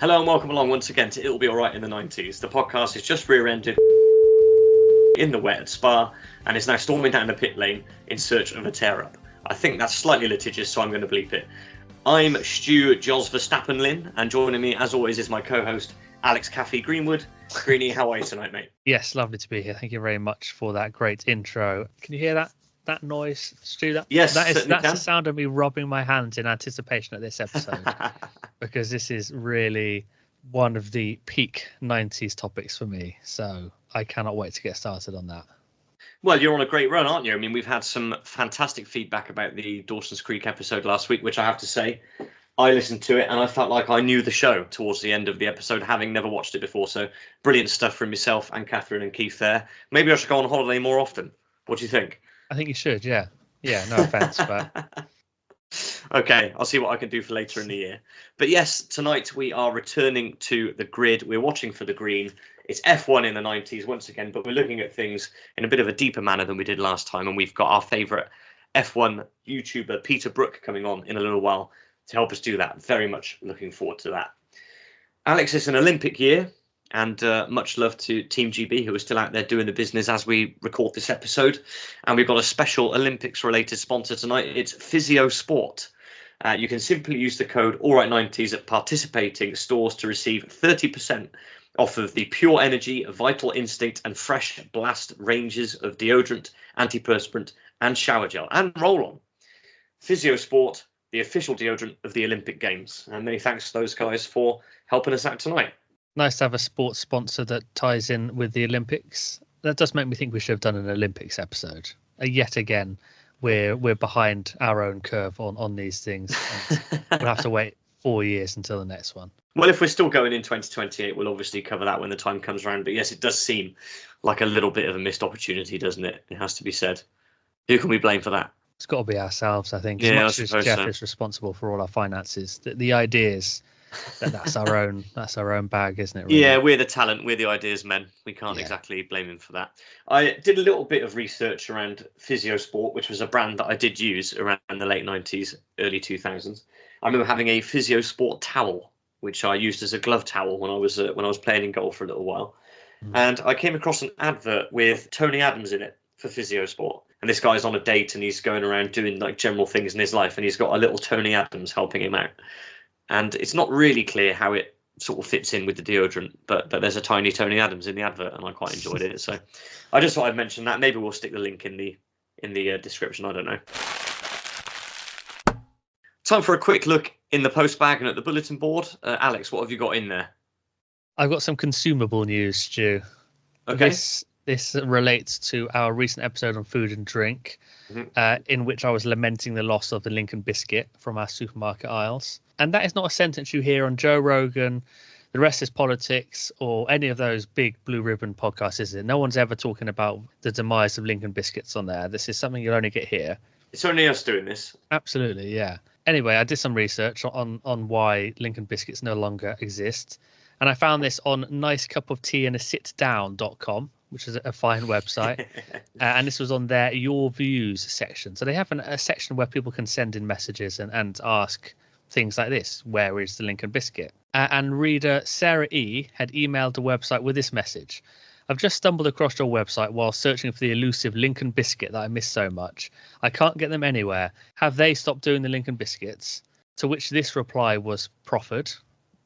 Hello and welcome along once again to It'll Be Alright in the 90s. The podcast is just rear-ended in the wet at Spa and is now storming down the pit lane in search of a tear-up. I think that's slightly litigious, so I'm going to bleep it. I'm Stu Jos Verstappen Lynn, and joining me, as always, is my co-host, Alex Caffey Greenwood. Greenie, how are you tonight, mate? Yes, lovely to be here. Thank you very much for that great intro. Can you hear that noise, Stu? Yes, that's the sound of me rubbing my hands in anticipation of this episode, because this is really one of the peak 90s topics for me. So I cannot wait to get started on that. Well, you're on a great run, aren't you? I mean, we've had some fantastic feedback about the Dawson's Creek episode last week, which I have to say, I listened to it and I felt like I knew the show towards the end of the episode, having never watched it before. So brilliant stuff from myself and Catherine and Keith there. Maybe I should go on holiday more often. What do you think? I think you should, yeah. Yeah, no offense, but... Okay, I'll see what I can do for later in the year. But yes, tonight we are returning to the grid. We're watching for the green. It's F1 in the 90s once again, but we're looking at things in a bit of a deeper manner than we did last time. And we've got our favourite F1 YouTuber Peter Brook coming on in a little while to help us do that. Very much looking forward to that. Alex, it's an Olympic year. And much love to Team GB, who are still out there doing the business as we record this episode. And we've got a special Olympics-related sponsor tonight. It's Physio Sport. You can simply use the code ALRIGHT90s at participating stores to receive 30% off of the Pure Energy, Vital Instinct and Fresh Blast ranges of deodorant, antiperspirant and shower gel and roll-on. Physio Sport, the official deodorant of the Olympic Games. And many thanks to those guys for helping us out tonight. Nice to have a sports sponsor that ties in with the Olympics. That does make me think we should have done an Olympics episode. Yet again, we're behind our own curve on these things. And we'll have to wait 4 years until the next one. Well, if we're still going in 2028, we'll obviously cover that when the time comes around. But yes, it does seem like a little bit of a missed opportunity, doesn't it? It has to be said. Who can we blame for that? It's got to be ourselves, I think. Yeah, as much as Jeff is responsible for all our finances, the ideas... That's our own bag, isn't it? Really? Yeah, we're the talent, we're the ideas men. We can't exactly blame him for that. I did a little bit of research around Physio Sport, which was a brand that I did use around the late 90s, early 2000s. I remember having a Physio Sport towel, which I used as a glove towel when I was playing in golf for a little while. And I came across an advert with Tony Adams in it for Physio Sport. And this guy's on a date and he's going around doing like general things in his life, and he's got a little Tony Adams helping him out. And it's not really clear how it sort of fits in with the deodorant, but there's a tiny Tony Adams in the advert, and I quite enjoyed it. So I just thought I'd mention that. Maybe we'll stick the link in the description. I don't know. Time for a quick look in the post bag and at the bulletin board. Alex, what have you got in there? I've got some consumable news, Stu. Okay. This relates to our recent episode on food and drink, in which I was lamenting the loss of the Lincoln biscuit from our supermarket aisles. And that is not a sentence you hear on Joe Rogan, The Rest is Politics, or any of those big blue ribbon podcasts, is it? No one's ever talking about the demise of Lincoln biscuits on there. This is something you'll only get here. It's only us doing this. Absolutely, yeah. Anyway, I did some research on why Lincoln biscuits no longer exist. And I found this on nicecupofteeandasitdown.com, which is a fine website. And this was on their Your Views section. So they have a section where people can send in messages and ask things like this: where is the Lincoln biscuit? And reader Sarah E had emailed the website with this message: I've just stumbled across your website while searching for the elusive Lincoln biscuit that I miss so much. I can't get them anywhere. Have they stopped doing the Lincoln biscuits? To which this reply was proffered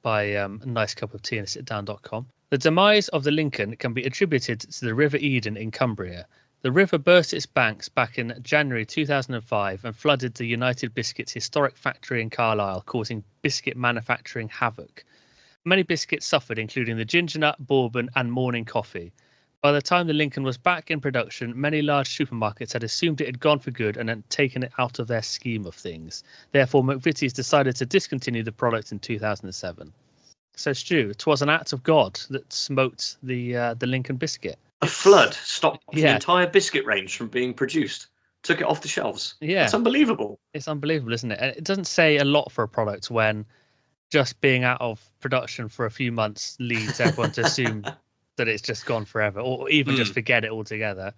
by nicecupofteeandasitdown.com. The demise of the Lincoln can be attributed to the River Eden in Cumbria. The river burst its banks back in January 2005 and flooded the United Biscuits historic factory in Carlisle, causing biscuit manufacturing havoc. Many biscuits suffered, including the ginger nut, bourbon and morning coffee. By the time the Lincoln was back in production, many large supermarkets had assumed it had gone for good and had taken it out of their scheme of things. Therefore, McVitie's decided to discontinue the product in 2007. So, Stu, 'twas an act of God that smote the Lincoln biscuit. A flood stopped the entire biscuit range from being produced. Took it off the shelves. Yeah. It's unbelievable. It's unbelievable, isn't it? And it doesn't say a lot for a product when just being out of production for a few months leads everyone to assume that it's just gone forever, or even just forget it altogether.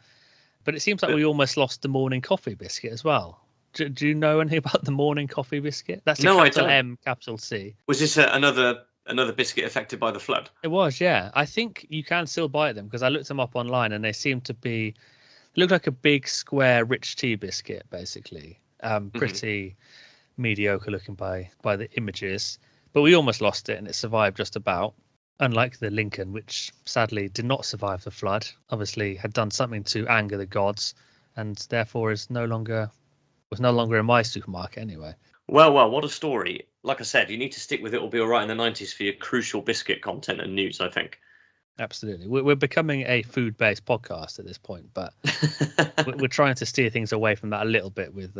But it seems like we almost lost the morning coffee biscuit as well. Do you know anything about the morning coffee biscuit? That's the capital M, capital C. Was this another Another biscuit affected by the flood. It was, yeah. I think you can still buy them because I looked them up online and they seem to be look like a big square rich tea biscuit, basically. Pretty mediocre looking by the images, but we almost lost it and it survived just about. Unlike the Lincoln, which sadly did not survive the flood, obviously had done something to anger the gods, and therefore was no longer in my supermarket anyway. Well, what a story. Like I said, you need to stick with It Will Be Alright in the 90s for your crucial biscuit content and news, I think. Absolutely. We're becoming a food-based podcast at this point, but we're trying to steer things away from that a little bit with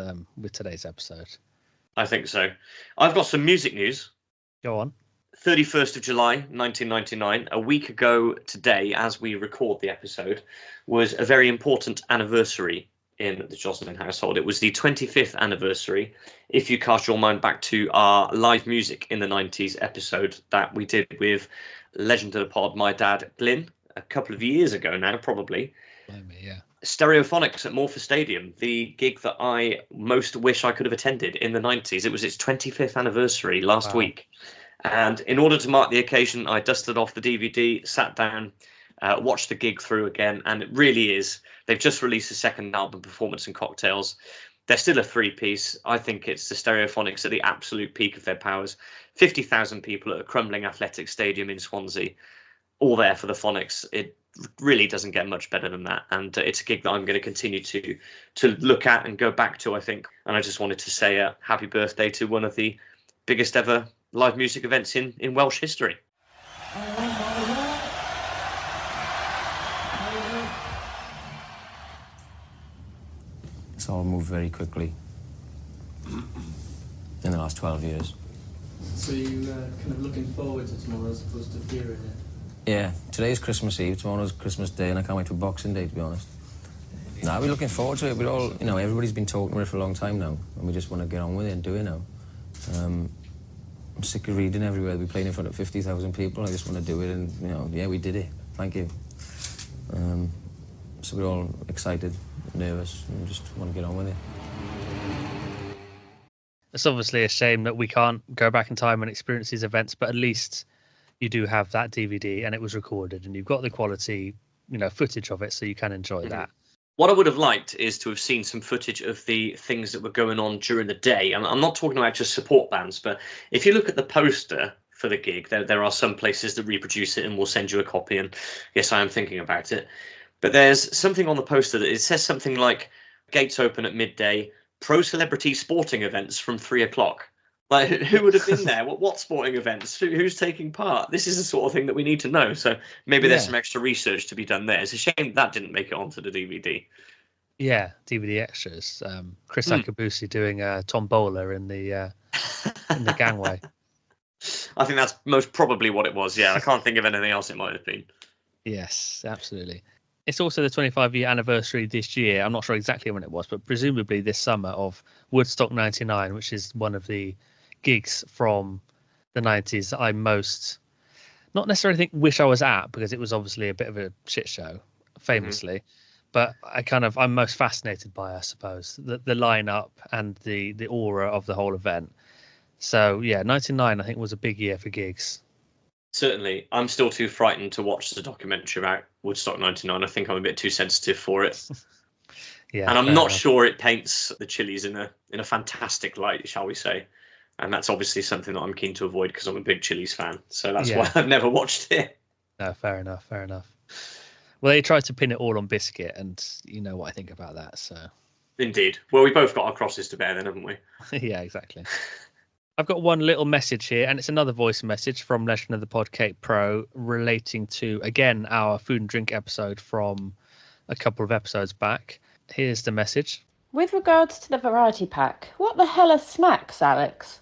today's episode. I think so. I've got some music news. Go on. 31st of July, 1999, a week ago today, as we record the episode, was a very important anniversary in the Jocelyn household. It was the 25th anniversary, if you cast your mind back to our live music in the 90s episode that we did with legend of the pod, my dad, Glyn, a couple of years ago now, probably. Yeah. Stereophonics at Morpher Stadium, the gig that I most wish I could have attended in the 90s. It was its 25th anniversary last week. And in order to mark the occasion, I dusted off the DVD, sat down, watched the gig through again, and it really is. They've just released a second album, Performance and Cocktails. They're still a three-piece. I think it's the Stereophonics at the absolute peak of their powers. 50,000 people at a crumbling athletic stadium in Swansea, all there for the Phonics. It really doesn't get much better than that, and it's a gig that I'm going to continue to look at and go back to, I think. And I just wanted to say happy birthday to one of the biggest ever live music events in Welsh history. It's all moved very quickly in the last 12 years. So you kind of looking forward to tomorrow as opposed to fearing it? Yeah, today's Christmas Eve, tomorrow's Christmas Day, and I can't wait for Boxing Day, to be honest. Nah, we're looking forward to it. We're all, everybody's been talking about it for a long time now, and we just want to get on with it and do it now. I'm sick of reading everywhere. We're playing in front of 50,000 people. I just want to do it, and, yeah, we did it. Thank you. So we're all excited, nervous, and just want to get on with it. It's obviously a shame that we can't go back in time and experience these events, but at least you do have that DVD and it was recorded and you've got the quality, footage of it, so you can enjoy that. What I would have liked is to have seen some footage of the things that were going on during the day. And I'm not talking about just support bands, but if you look at the poster for the gig, there are some places that reproduce it and will send you a copy. And yes, I am thinking about it. But there's something on the poster that it says something like gates open at midday, pro celebrity sporting events from 3 o'clock. Like, who would have been there? What sporting events? Who's taking part? This is the sort of thing that we need to know. So maybe there's some extra research to be done there. It's a shame that didn't make it onto the DVD. Yeah, DVD extras. Chris Akabusi doing Tom Bowler in the gangway. I think that's most probably what it was. Yeah, I can't think of anything else it might have been. Yes, absolutely. It's also the 25-year anniversary this year. I'm not sure exactly when it was, but presumably this summer, of Woodstock 99, which is one of the gigs from the 90s that I most, not necessarily wish I was at, because it was obviously a bit of a shit show, famously, but I'm most fascinated by, I suppose, the lineup and the aura of the whole event. So yeah, 99 I think was a big year for gigs. Certainly. I'm still too frightened to watch the documentary about Woodstock 99. I think I'm a bit too sensitive for it. Yeah, and I'm not sure it paints the Chili's in a fantastic light, shall we say. And that's obviously something that I'm keen to avoid because I'm a big Chili's fan. So that's why I've never watched it. No, fair enough. Well, they tried to pin it all on Biscuit, and you know what I think about that. So Indeed. Well, we both got our crosses to bear then, haven't we? Yeah, exactly. I've got one little message here, and it's another voice message from Legend of the Pod Kate Pro relating to, again, our food and drink episode from a couple of episodes back. Here's the message. With regards to the variety pack, what the hell are smacks, Alex?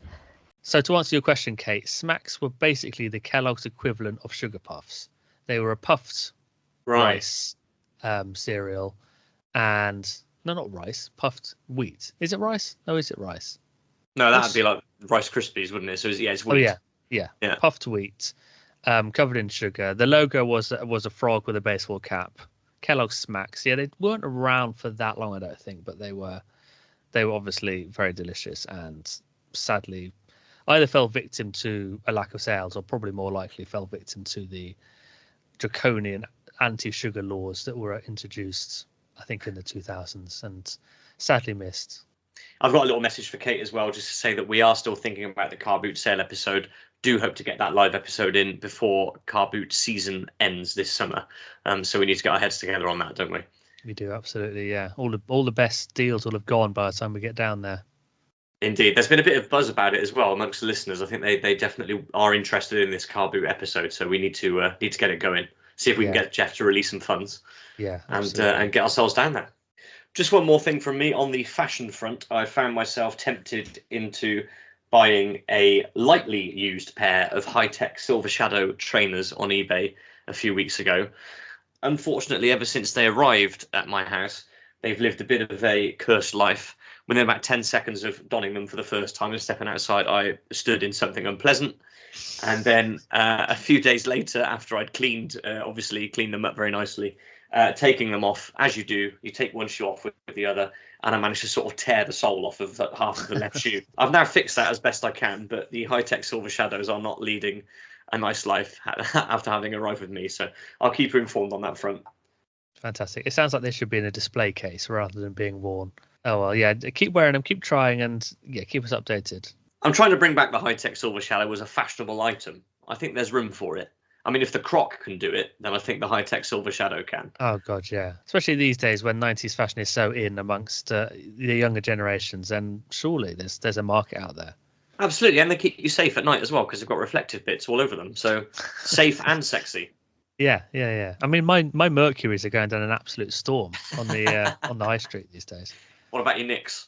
So to answer your question, Kate, smacks were basically the Kellogg's equivalent of Sugar Puffs. They were a puffed rice cereal, and no, not rice, puffed wheat. Is it rice? No, is it rice? No, that would be like Rice Krispies, wouldn't it? So it's wheat. Oh yeah. Puffed wheat, covered in sugar. The logo was a frog with a baseball cap. Kellogg's Smacks. Yeah, they weren't around for that long, I don't think, but they were obviously very delicious, and sadly, either fell victim to a lack of sales or probably more likely fell victim to the draconian anti-sugar laws that were introduced, I think, in the 2000s and sadly missed. I've got a little message for Kate as well, just to say that we are still thinking about the car boot sale episode. Do hope to get that live episode in before car boot season ends this summer. So we need to get our heads together on that, don't we? We do, absolutely, yeah. All the best deals will have gone by the time we get down there. Indeed. There's been a bit of buzz about it as well amongst the listeners. I think they definitely are interested in this car boot episode, so we need to get it going. See if we can get Jeff to release some funds. Yeah, and get ourselves down there. Just one more thing from me on the fashion front. I found myself tempted into buying a lightly used pair of Hi-Tec Silver Shadow trainers on eBay a few weeks ago. Unfortunately, ever since they arrived at my house, they've lived a bit of a cursed life. Within about 10 seconds of donning them for the first time and stepping outside, I stood in something unpleasant. And then a few days later, after I'd cleaned them up very nicely, taking them off, as you do, you take one shoe off with the other, and I managed to sort of tear the sole off of half of the left shoe. I've now fixed that as best I can, but the Hi-Tec Silver Shadows are not leading a nice life after having arrived with me, so I'll keep you informed on that front. Fantastic. It sounds like they should be in a display case rather than being worn. Oh, well, yeah, keep wearing them, keep trying, and keep us updated. I'm trying to bring back the Hi-Tec Silver Shadow as a fashionable item. I think there's room for it. I mean, if the Croc can do it, then I think the Hi-Tec Silver Shadow can. Oh, God, yeah. Especially these days when 90s fashion is so in amongst the younger generations, and surely there's a market out there. Absolutely, and they keep you safe at night as well because they've got reflective bits all over them. So safe and sexy. Yeah. I mean, my Mercuries are going down an absolute storm on the high street these days. What about your Knicks?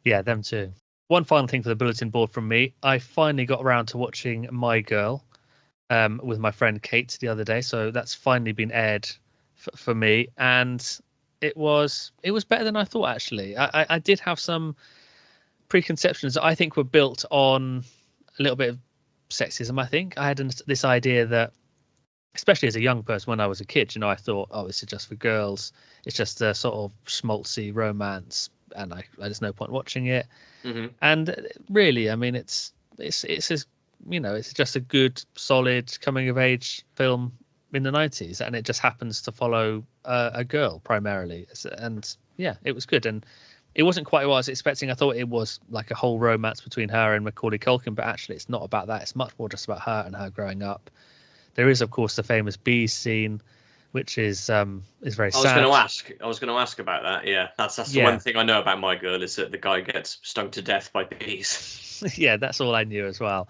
Yeah, them too. One final thing for the bulletin board from me. I finally got around to watching My Girl with my friend Kate the other day. So that's finally been aired for me. And it was better than I thought, actually. I did have some preconceptions that I think were built on a little bit of sexism, I think. I had this idea that, especially as a young person when I was a kid, I thought, oh, this is just for girls. It's just a sort of schmaltzy romance, and there's no point watching it. Mm-hmm. And really, I mean, it's just a good, solid coming of age film in the 90s, and it just happens to follow a girl primarily. And yeah, it was good, and it wasn't quite what I was expecting. I thought it was like a whole romance between her and Macaulay Culkin, but actually, it's not about that. It's much more just about her and her growing up. There is, of course, the famous bees scene, which is very sad. I was going to ask about that. Yeah, that's the one thing I know about My Girl is that the guy gets stung to death by bees. Yeah, that's all I knew as well.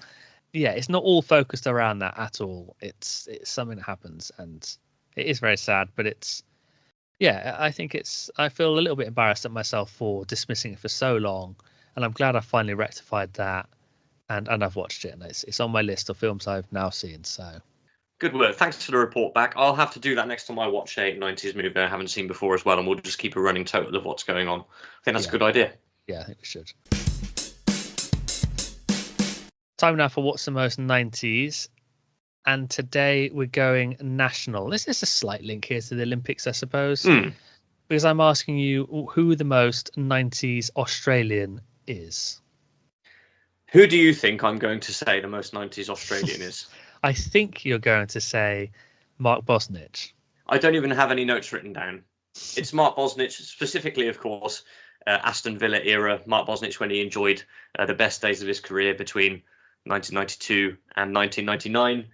Yeah, it's not all focused around that at all. It's something that happens, and it is very sad. But I think I feel a little bit embarrassed at myself for dismissing it for so long, and I'm glad I finally rectified that, and I've watched it, and it's on my list of films I've now seen. So. Good work. Thanks for the report back. I'll have to do that next time I watch a 90s movie I haven't seen before as well, and we'll just keep a running total of what's going on. I think that's a good idea. Yeah, I think we should. Time now for What's the Most 90s. And today we're going national. This is a slight link here to the Olympics, I suppose. Because I'm asking you who the most 90s Australian is. Who do you think I'm going to say the most 90s Australian is? I think you're going to say Mark Bosnich. I don't even have any notes written down. It's Mark Bosnich, specifically, of course, Aston Villa era. Mark Bosnich when he enjoyed the best days of his career between 1992 and 1999.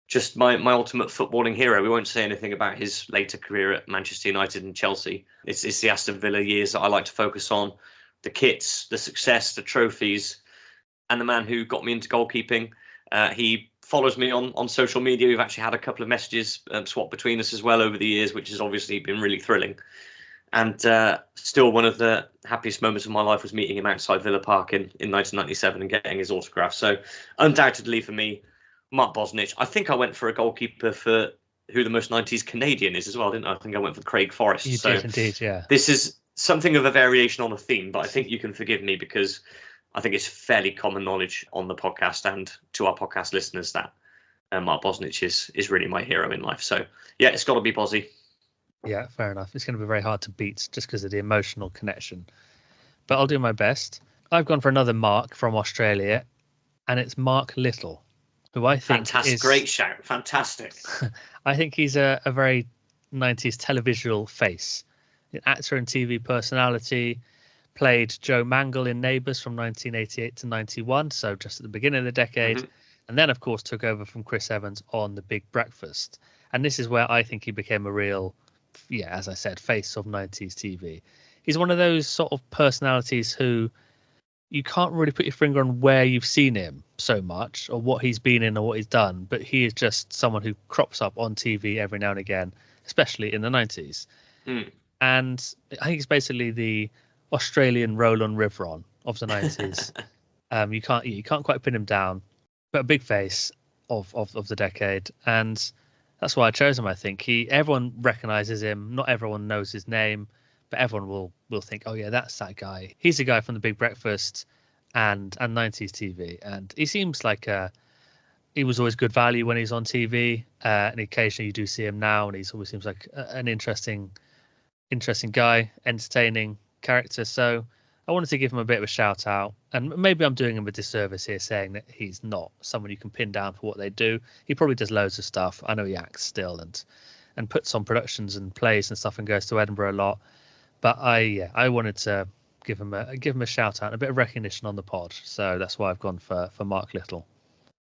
Just my ultimate footballing hero. We won't say anything about his later career at Manchester United and Chelsea. It's the Aston Villa years that I like to focus on. The kits, the success, the trophies, and the man who got me into goalkeeping. He follows me on social media. We've actually had a couple of messages swapped between us as well over the years, which has obviously been really thrilling. And still one of the happiest moments of my life was meeting him outside Villa Park in 1997 and getting his autograph. So undoubtedly for me, Mark Bosnich. I think I went for a goalkeeper for who the most 90s Canadian is as well, didn't I? I think I went for Craig Forrest. You did indeed, yeah. This is something of a variation on a theme, but I think you can forgive me because I think it's fairly common knowledge on the podcast and to our podcast listeners that Mark Bosnich is really my hero in life. So, yeah, it's got to be Bozzy. Yeah, fair enough. It's going to be very hard to beat just because of the emotional connection. But I'll do my best. I've gone for another Mark from Australia, and it's Mark Little, who I think Fantastic. Great shout. Fantastic. I think he's a very 90s televisual face. An actor and TV personality, played Joe Mangel in Neighbours from 1988 to 91, so just at the beginning of the decade. Mm-hmm. And then, of course, took over from Chris Evans on The Big Breakfast. And this is where I think he became a real, as I said, face of 90s TV. He's one of those sort of personalities who you can't really put your finger on where you've seen him so much or what he's been in or what he's done. But he is just someone who crops up on TV every now and again, especially in the 90s. Mm. And I think he's basically the Australian Roland Rivron of the 90s. You can't quite pin him down, but a big face of the decade. And that's why I chose him, I think. Everyone recognises him. Not everyone knows his name, but everyone will think, oh, yeah, that's that guy. He's the guy from The Big Breakfast and 90s TV. And he seems like he was always good value when he's on TV. And occasionally you do see him now, and he always seems like an interesting guy, entertaining character. So I wanted to give him a bit of a shout out, and maybe I'm doing him a disservice here saying that he's not someone you can pin down for what they do. He probably does loads of stuff. I know he acts still and puts on productions and plays and stuff and goes to Edinburgh a lot, but I wanted to give him a shout out and a bit of recognition on the pod. So that's why I've gone for Mark Little.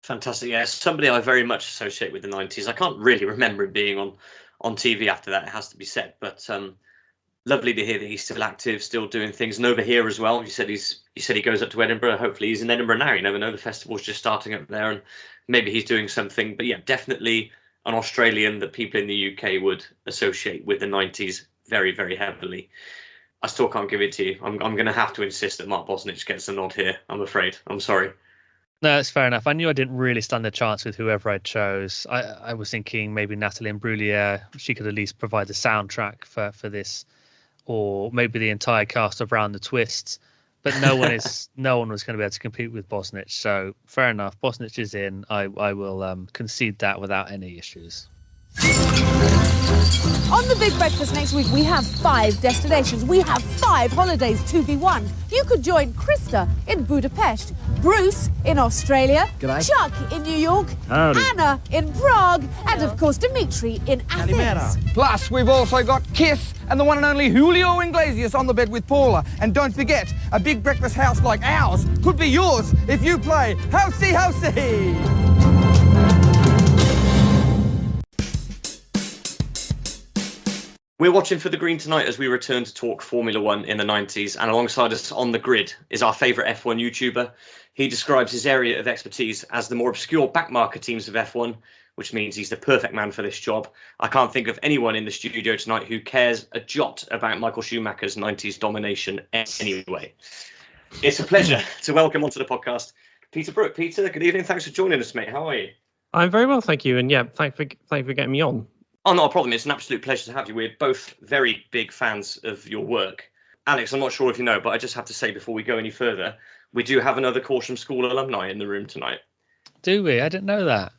Fantastic. Yeah, somebody I very much associate with the 90s. I can't really remember him being on TV after that, it has to be said, but lovely to hear that he's still active, still doing things. And over here as well, you said he goes up to Edinburgh. Hopefully he's in Edinburgh now. You never know, the festival's just starting up there, and maybe he's doing something. But yeah, definitely an Australian that people in the UK would associate with the 90s very, very heavily. I still can't give it to you. I'm going to have to insist that Mark Bosnich gets a nod here, I'm afraid. I'm sorry. No, that's fair enough. I knew I didn't really stand a chance with whoever I chose. I was thinking maybe Natalie Imbruglia. She could at least provide the soundtrack for this, or maybe the entire cast of Round the Twists. But no one was going to be able to compete with Bosnich. So fair enough. Bosnich is in. I will concede that without any issues. On The Big Breakfast next week, we have 5 destinations. We have 5 holidays to be won. You could join Krista in Budapest, Bruce in Australia, G'day. Chuck in New York, Howdy. Anna in Prague, and of course Dimitri in Athens. Plus, we've also got Kiss and the one and only Julio Iglesias on the bed with Paula. And don't forget, a big breakfast house like ours could be yours if you play Housey Housey. We're watching for the green tonight as we return to talk Formula One in the 90s, and alongside us on the grid is our favourite F1 YouTuber. He describes his area of expertise as the more obscure backmarker teams of F1, which means he's the perfect man for this job. I can't think of anyone in the studio tonight who cares a jot about Michael Schumacher's 90s domination anyway. It's a pleasure to welcome onto the podcast Peter Brook. Peter, good evening. Thanks for joining us, mate. How are you? I'm very well, thank you. And yeah, thank you for getting me on. Oh, not a problem. It's an absolute pleasure to have you. We're both very big fans of your work. Alex, I'm not sure if you know, but I just have to say before we go any further, we do have another Corsham School alumni in the room tonight. Do we? I didn't know that.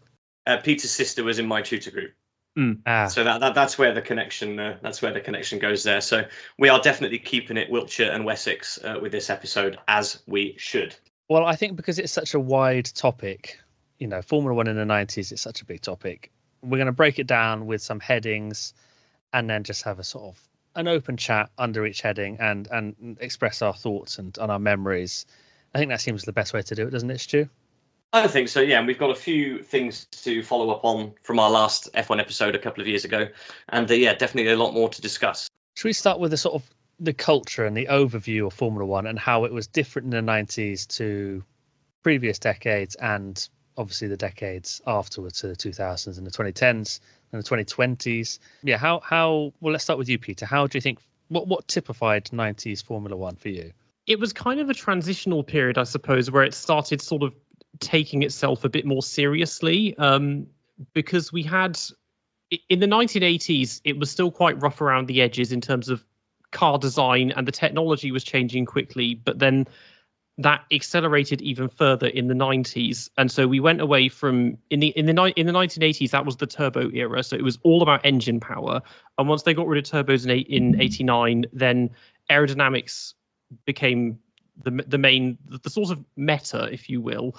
Peter's sister was in my tutor group. So that's where the connection goes there. So we are definitely keeping it Wiltshire and Wessex with this episode, as we should. Well, I think because it's such a wide topic, Formula One in the 90s, it's such a big topic. We're going to break it down with some headings and then just have a sort of an open chat under each heading and express our thoughts and our memories. I think that seems the best way to do it, doesn't it, Stu? I think so, yeah. And we've got a few things to follow up on from our last F1 episode a couple of years ago. And definitely a lot more to discuss. Should we start with the culture and the overview of Formula One and how it was different in the 90s to previous decades and obviously the decades afterwards, to the 2000s and the 2010s and the 2020s. Yeah, well, let's start with you, Peter. How do you think, what typified 90s Formula One for you? It was kind of a transitional period, I suppose, where it started sort of taking itself a bit more seriously, because we had, in the 1980s, it was still quite rough around the edges in terms of car design, and the technology was changing quickly, but then that accelerated even further in the 90s. And so we went away from in the 1980s, that was the turbo era. So it was all about engine power. And once they got rid of turbos in 89, then aerodynamics became the main, the sort of meta, if you will,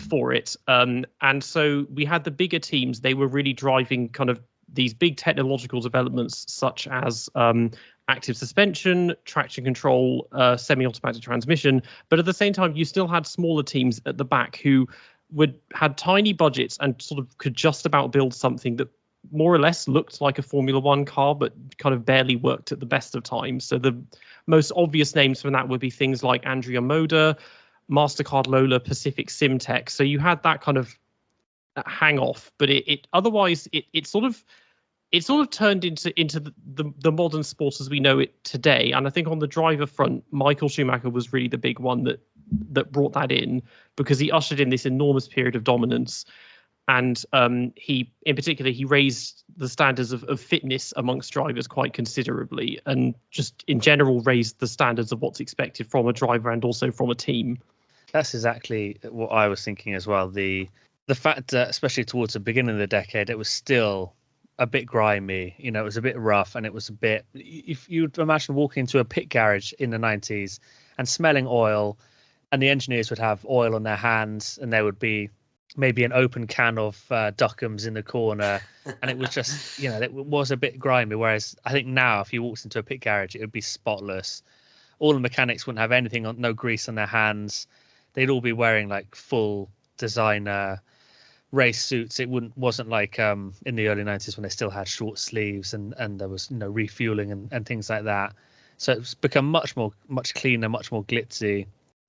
for it. And so we had the bigger teams. They were really driving kind of these big technological developments, such as active suspension, traction control, semi-automatic transmission. But at the same time, you still had smaller teams at the back who had tiny budgets and sort of could just about build something that more or less looked like a Formula One car, but kind of barely worked at the best of times. So the most obvious names from that would be things like Andrea Moda, MasterCard Lola, Pacific SimTech. So you had that kind of hang off, but it otherwise sort of turned into the modern sport as we know it today. And I think on the driver front, Michael Schumacher was really the big one that brought that in, because he ushered in this enormous period of dominance. And he raised the standards of fitness amongst drivers quite considerably, and just in general raised the standards of what's expected from a driver and also from a team. That's exactly what I was thinking as well. The fact that, especially towards the beginning of the decade, it was still a bit grimy, it was a bit rough, and it was a bit, if you'd imagine walking into a pit garage in the 90s and smelling oil, and the engineers would have oil on their hands, and there would be maybe an open can of Duckums in the corner, and it was just, it was a bit grimy. Whereas I think now, if you walked into a pit garage, it would be spotless. All the mechanics wouldn't have anything no grease on their hands. They'd all be wearing like full designer race suits. It wasn't like in the early 90s when they still had short sleeves and there was refueling and things like that. So it's become much cleaner, much more glitzy.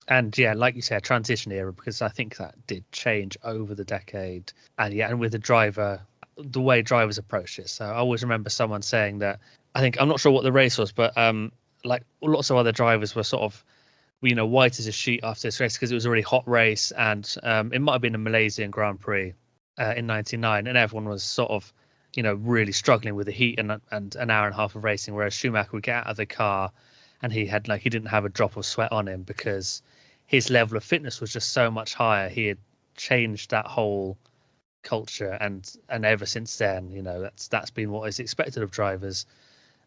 And yeah, like you said, transition era, because I think that did change over the decade. And with the way drivers approached it. So I always remember someone saying that, I'm not sure what the race was, but like lots of other drivers were sort of, white as a sheet after this race, because it was a really hot race. And it might have been a Malaysian Grand Prix in 99. And everyone was sort of, really struggling with the heat and an hour and a half of racing, whereas Schumacher would get out of the car and he didn't have a drop of sweat on him, because his level of fitness was just so much higher. He had changed that whole culture, and ever since then, that's been what is expected of drivers.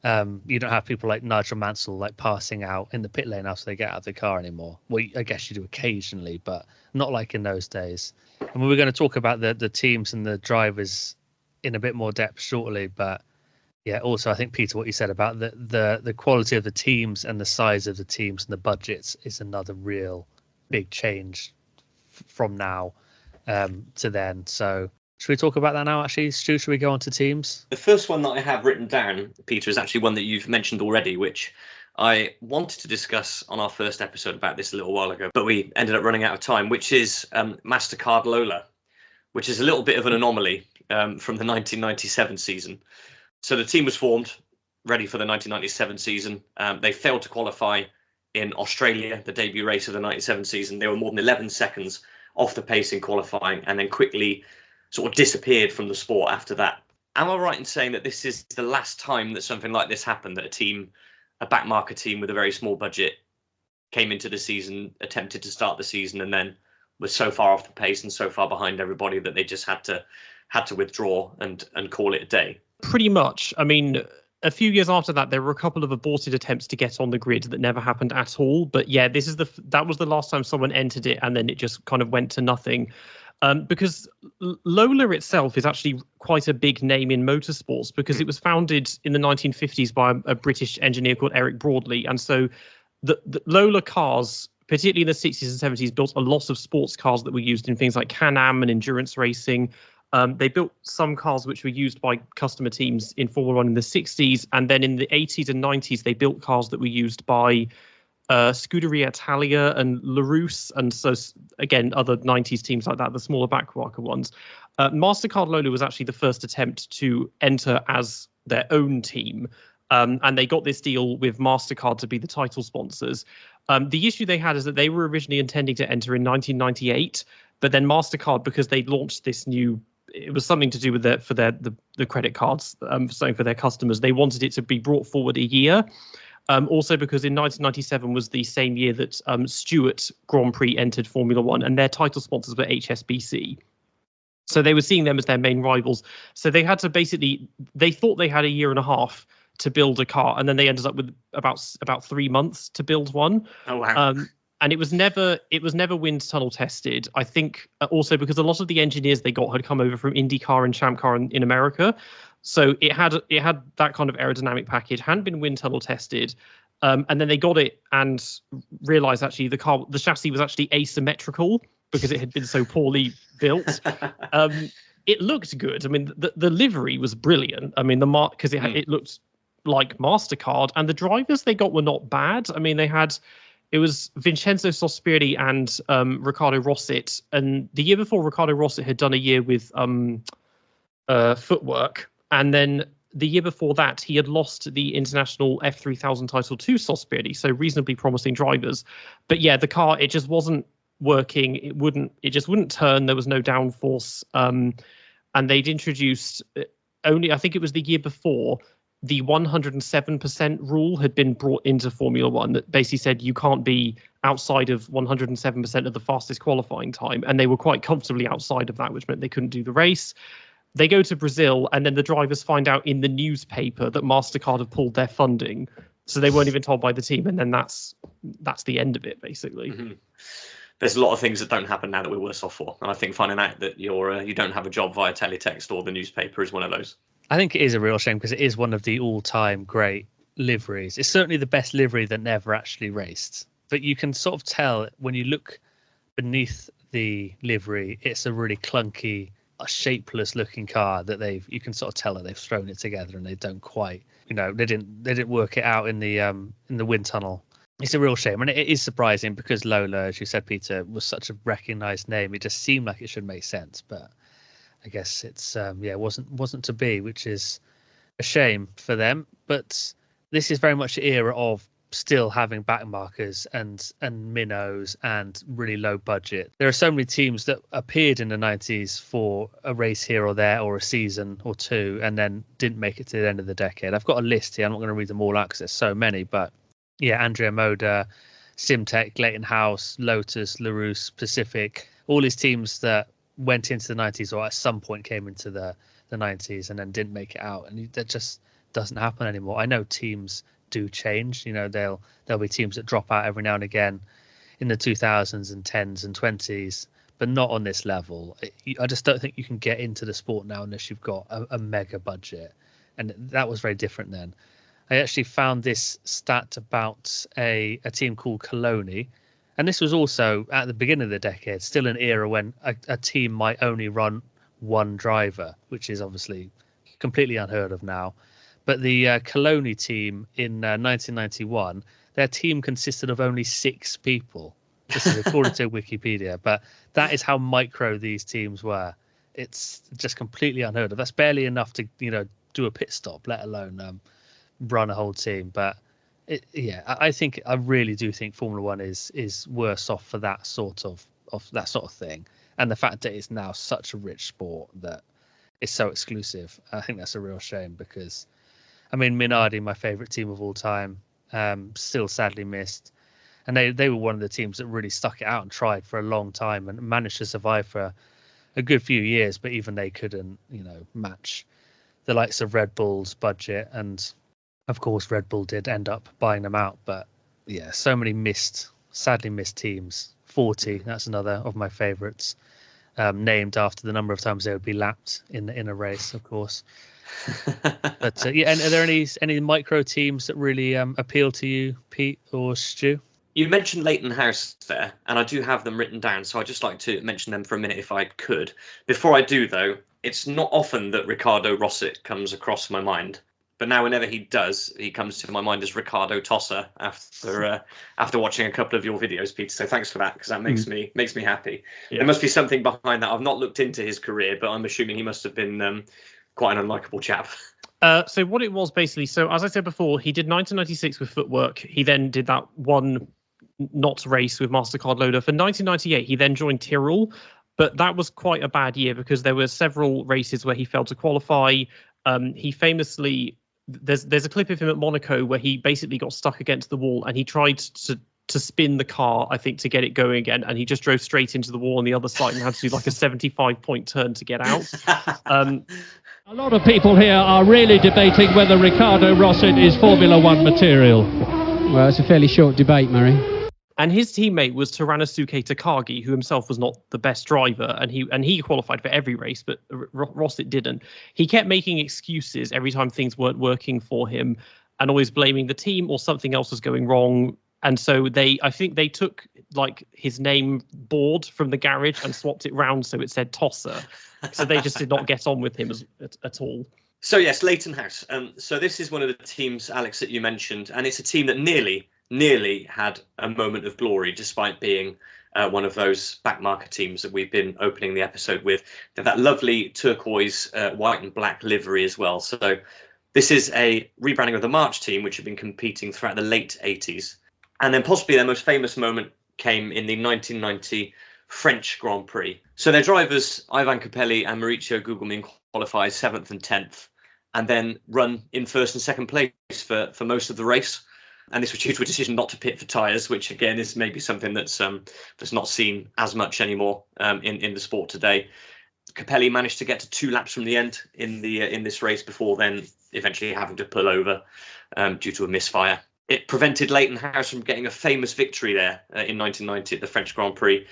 You don't have people like Nigel Mansell like passing out in the pit lane after they get out of the car anymore. Well, I guess you do occasionally, but not like in those days. And we're going to talk about the teams and the drivers in a bit more depth shortly, but yeah, also I think, Peter, what you said about the quality of the teams and the size of the teams and the budgets is another real big change from now to then. So should we talk about that now, actually? Stu, should we go on to teams? The first one that I have written down, Peter, is actually one that you've mentioned already, which I wanted to discuss on our first episode about this a little while ago, but we ended up running out of time, which is MasterCard Lola, which is a little bit of an anomaly from the 1997 season. So the team was formed, ready for the 1997 season. They failed to qualify in Australia, the debut race of the 97 season. They were more than 11 seconds off the pace in qualifying, and then quickly sort of disappeared from the sport after that. Am I right in saying that this is the last time that something like this happened, that a backmarker team with a very small budget came into the season, attempted to start the season, and then was so far off the pace and so far behind everybody that they just had to withdraw and call it a day? Pretty much. I mean, a few years after that, there were a couple of aborted attempts to get on the grid that never happened at all. But yeah, that was the last time someone entered it, and then it just kind of went to nothing. Because Lola itself is actually quite a big name in motorsports, because it was founded in the 1950s by a British engineer called Eric Broadley. And so the Lola cars, particularly in the 60s and 70s, built a lot of sports cars that were used in things like Can-Am and endurance racing. They built some cars which were used by customer teams in Formula One in the 60s. And then in the 80s and 90s, they built cars that were used by Scuderia Italia and LaRousse, and so again other 90s teams like that, the smaller backmarker ones. MasterCard Lola was actually the first attempt to enter as their own team, and they got this deal with MasterCard to be the title sponsors. The issue they had is that they were originally intending to enter in 1998, but then MasterCard, because they launched this new, it was something to do with the credit cards, something for their customers, they wanted it to be brought forward a year. Also because in 1997 was the same year that Stewart Grand Prix entered Formula One, and their title sponsors were HSBC. So they were seeing them as their main rivals. So they had to they thought they had a year and a half to build a car, and then they ended up with about 3 months to build one. Oh wow. And it was never wind tunnel tested. I think also because a lot of the engineers they got had come over from IndyCar and Champ Car in America, so it had that kind of aerodynamic package, hadn't been wind tunnel tested. And then they got it and realized actually the chassis was actually asymmetrical because it had been so poorly built. It looked good. I mean, the livery was brilliant. I mean, because it looked like MasterCard, and the drivers they got were not bad. I mean, it was Vincenzo Sospiri and Ricardo Rosset, and the year before Ricardo Rosset had done a year with Footwork, and then the year before that he had lost the international F3000 title to Sospiri, so reasonably promising drivers. But yeah, the car, it just wasn't working. It just wouldn't turn. There was no downforce, and they'd introduced only, I think it was the year before, the 107% rule had been brought into Formula One that basically said you can't be outside of 107% of the fastest qualifying time. And they were quite comfortably outside of that, which meant they couldn't do the race. They go to Brazil, and then the drivers find out in the newspaper that MasterCard have pulled their funding. So they weren't even told by the team. And then that's the end of it, basically. Mm-hmm. There's a lot of things that don't happen now that we're worse off for. And I think finding out that you don't have a job via teletext or the newspaper is one of those. I think it is a real shame because it is one of the all-time great liveries. It's certainly the best livery that never actually raced. But you can sort of tell when you look beneath the livery, it's a really clunky, shapeless looking car that you can sort of tell that they've thrown it together and they don't quite, they didn't work it out in the wind tunnel. It's a real shame, and it is surprising because Lola, as you said, Peter, was such a recognised name. It just seemed like it should make sense, but I guess it's wasn't to be, which is a shame for them. But this is very much the era of still having backmarkers and minnows and really low budget. There are so many teams that appeared in the 90s for a race here or there or a season or two and then didn't make it to the end of the decade. I've got a list here. I'm not going to read them all out because there's so many, but yeah, Andrea Moda, Simtech, Clayton House, Lotus, LaRousse, Pacific, all these teams that went into the 90s or at some point came into the 90s and then didn't make it out, and that just doesn't happen anymore. I know teams do change. There'll be teams that drop out every now and again in the 2000s and 10s and 20s, but not on this level. I just don't think you can get into the sport now unless you've got a mega budget, and that was very different then. I actually found this stat about a team called Coloni. And this was also at the beginning of the decade, still an era when a team might only run one driver, which is obviously completely unheard of now. But the Coloni team in 1991, their team consisted of only 6 people. This is according to Wikipedia. But that is how micro these teams were. It's just completely unheard of. That's barely enough to, do a pit stop, let alone run a whole team. But I really do think Formula One is worse off for that sort of thing, and the fact that it's now such a rich sport that it's so exclusive. I think that's a real shame because, I mean, Minardi, my favourite team of all time, still sadly missed, and they were one of the teams that really stuck it out and tried for a long time and managed to survive for a good few years, but even they couldn't, match the likes of Red Bull's budget. And of course, Red Bull did end up buying them out. But yeah, so many sadly missed teams. 40, that's another of my favourites, named after the number of times they would be lapped in a race, of course. But and are there any micro teams that really appeal to you, Pete or Stu? You mentioned Leighton House there, and I do have them written down, so I'd just like to mention them for a minute if I could. Before I do, though, it's not often that Ricardo Rosset comes across my mind. But now whenever he does, he comes to my mind as Ricardo Tosser after watching a couple of your videos, Peter. So thanks for that, because that makes me happy. Yeah. There must be something behind that. I've not looked into his career, but I'm assuming he must have been quite an unlikable chap. So what it was basically, so as I said before, he did 1996 with Footwork. He then did that one not race with MasterCard Loader. For 1998, he then joined Tyrrell, but that was quite a bad year because there were several races where he failed to qualify. He famously... There's a clip of him at Monaco where he basically got stuck against the wall and he tried to spin the car, I think, to get it going again, and he just drove straight into the wall on the other side and had to do like a 75-point turn to get out. A lot of people here are really debating whether Ricardo Rosset is Formula One material. Well, it's a fairly short debate, Murray. And his teammate was Teranosuke Takagi, who himself was not the best driver, and he qualified for every race, but Rosset didn't. He kept making excuses every time things weren't working for him, and always blaming the team or something else was going wrong. And so I think they took like his name board from the garage and swapped it round so it said Tosser. So they just did not get on with him at all. So yes, Leighton House. So this is one of the teams, Alex, that you mentioned, and it's a team that nearly had a moment of glory, despite being one of those backmarker teams that we've been opening the episode with. They have that lovely turquoise, white and black livery as well. So this is a rebranding of the March team, which had been competing throughout the late 80s. And then possibly their most famous moment came in the 1990 French Grand Prix. So their drivers, Ivan Capelli and Maurizio Gugelmin, qualify 7th and 10th, and then run in first and second place for most of the race. And this was due to a decision not to pit for tyres, which again is maybe something that's not seen as much anymore in the sport today. Capelli managed to get to 2 laps from the end in this race before then eventually having to pull over due to a misfire. It prevented Leighton House from getting a famous victory there in 1990 at the French Grand Prix.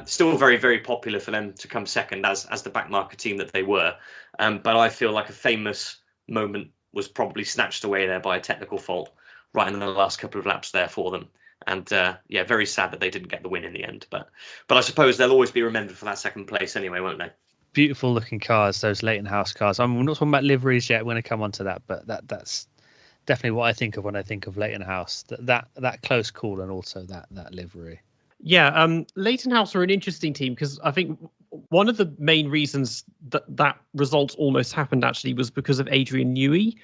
Still very, very popular for them to come second as the backmarker team that they were. But I feel like a famous moment was probably snatched away there by a technical fault right in the last couple of laps there for them. And very sad that they didn't get the win in the end. But I suppose they'll always be remembered for that second place anyway, won't they? Beautiful looking cars, those Leighton House cars. We're not talking about liveries yet. We're going to come on to that, but that's definitely what I think of when I think of Leighton House. That close call and also that livery. Yeah, Leighton House are an interesting team because I think one of the main reasons that result almost happened actually was because of Adrian Newey.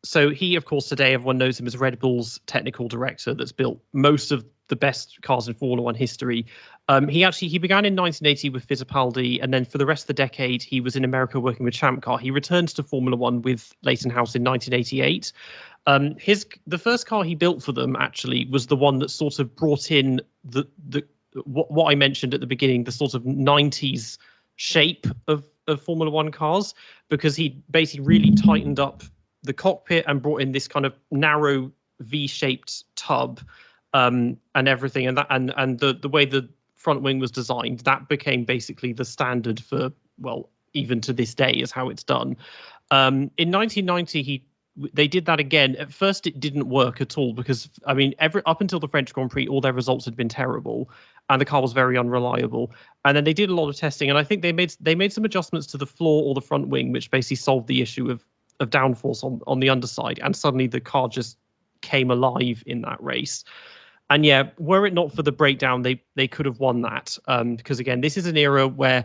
So he, of course, today everyone knows him as Red Bull's technical director that's built most of the best cars in Formula One history. He began in 1980 with Fittipaldi, and then for the rest of the decade he was in America working with Champ Car. He returned to Formula One with Leighton House in 1988. The first car he built for them actually was the one that sort of brought in what I mentioned at the beginning, the sort of 90s shape of Formula One cars, because he basically really tightened up the cockpit and brought in this kind of narrow V-shaped tub and everything, and the way the front wing was designed, that became basically the standard for, well, even to this day is how it's done. In 1990 they did that again. At first it didn't work at all because up until the French Grand Prix all their results had been terrible and the car was very unreliable, and then they did a lot of testing, and I think they made some adjustments to the floor or the front wing which basically solved the issue of downforce on the underside, and suddenly the car just came alive in that race. And yeah, were it not for the breakdown, they could have won that. Because again, this is an era where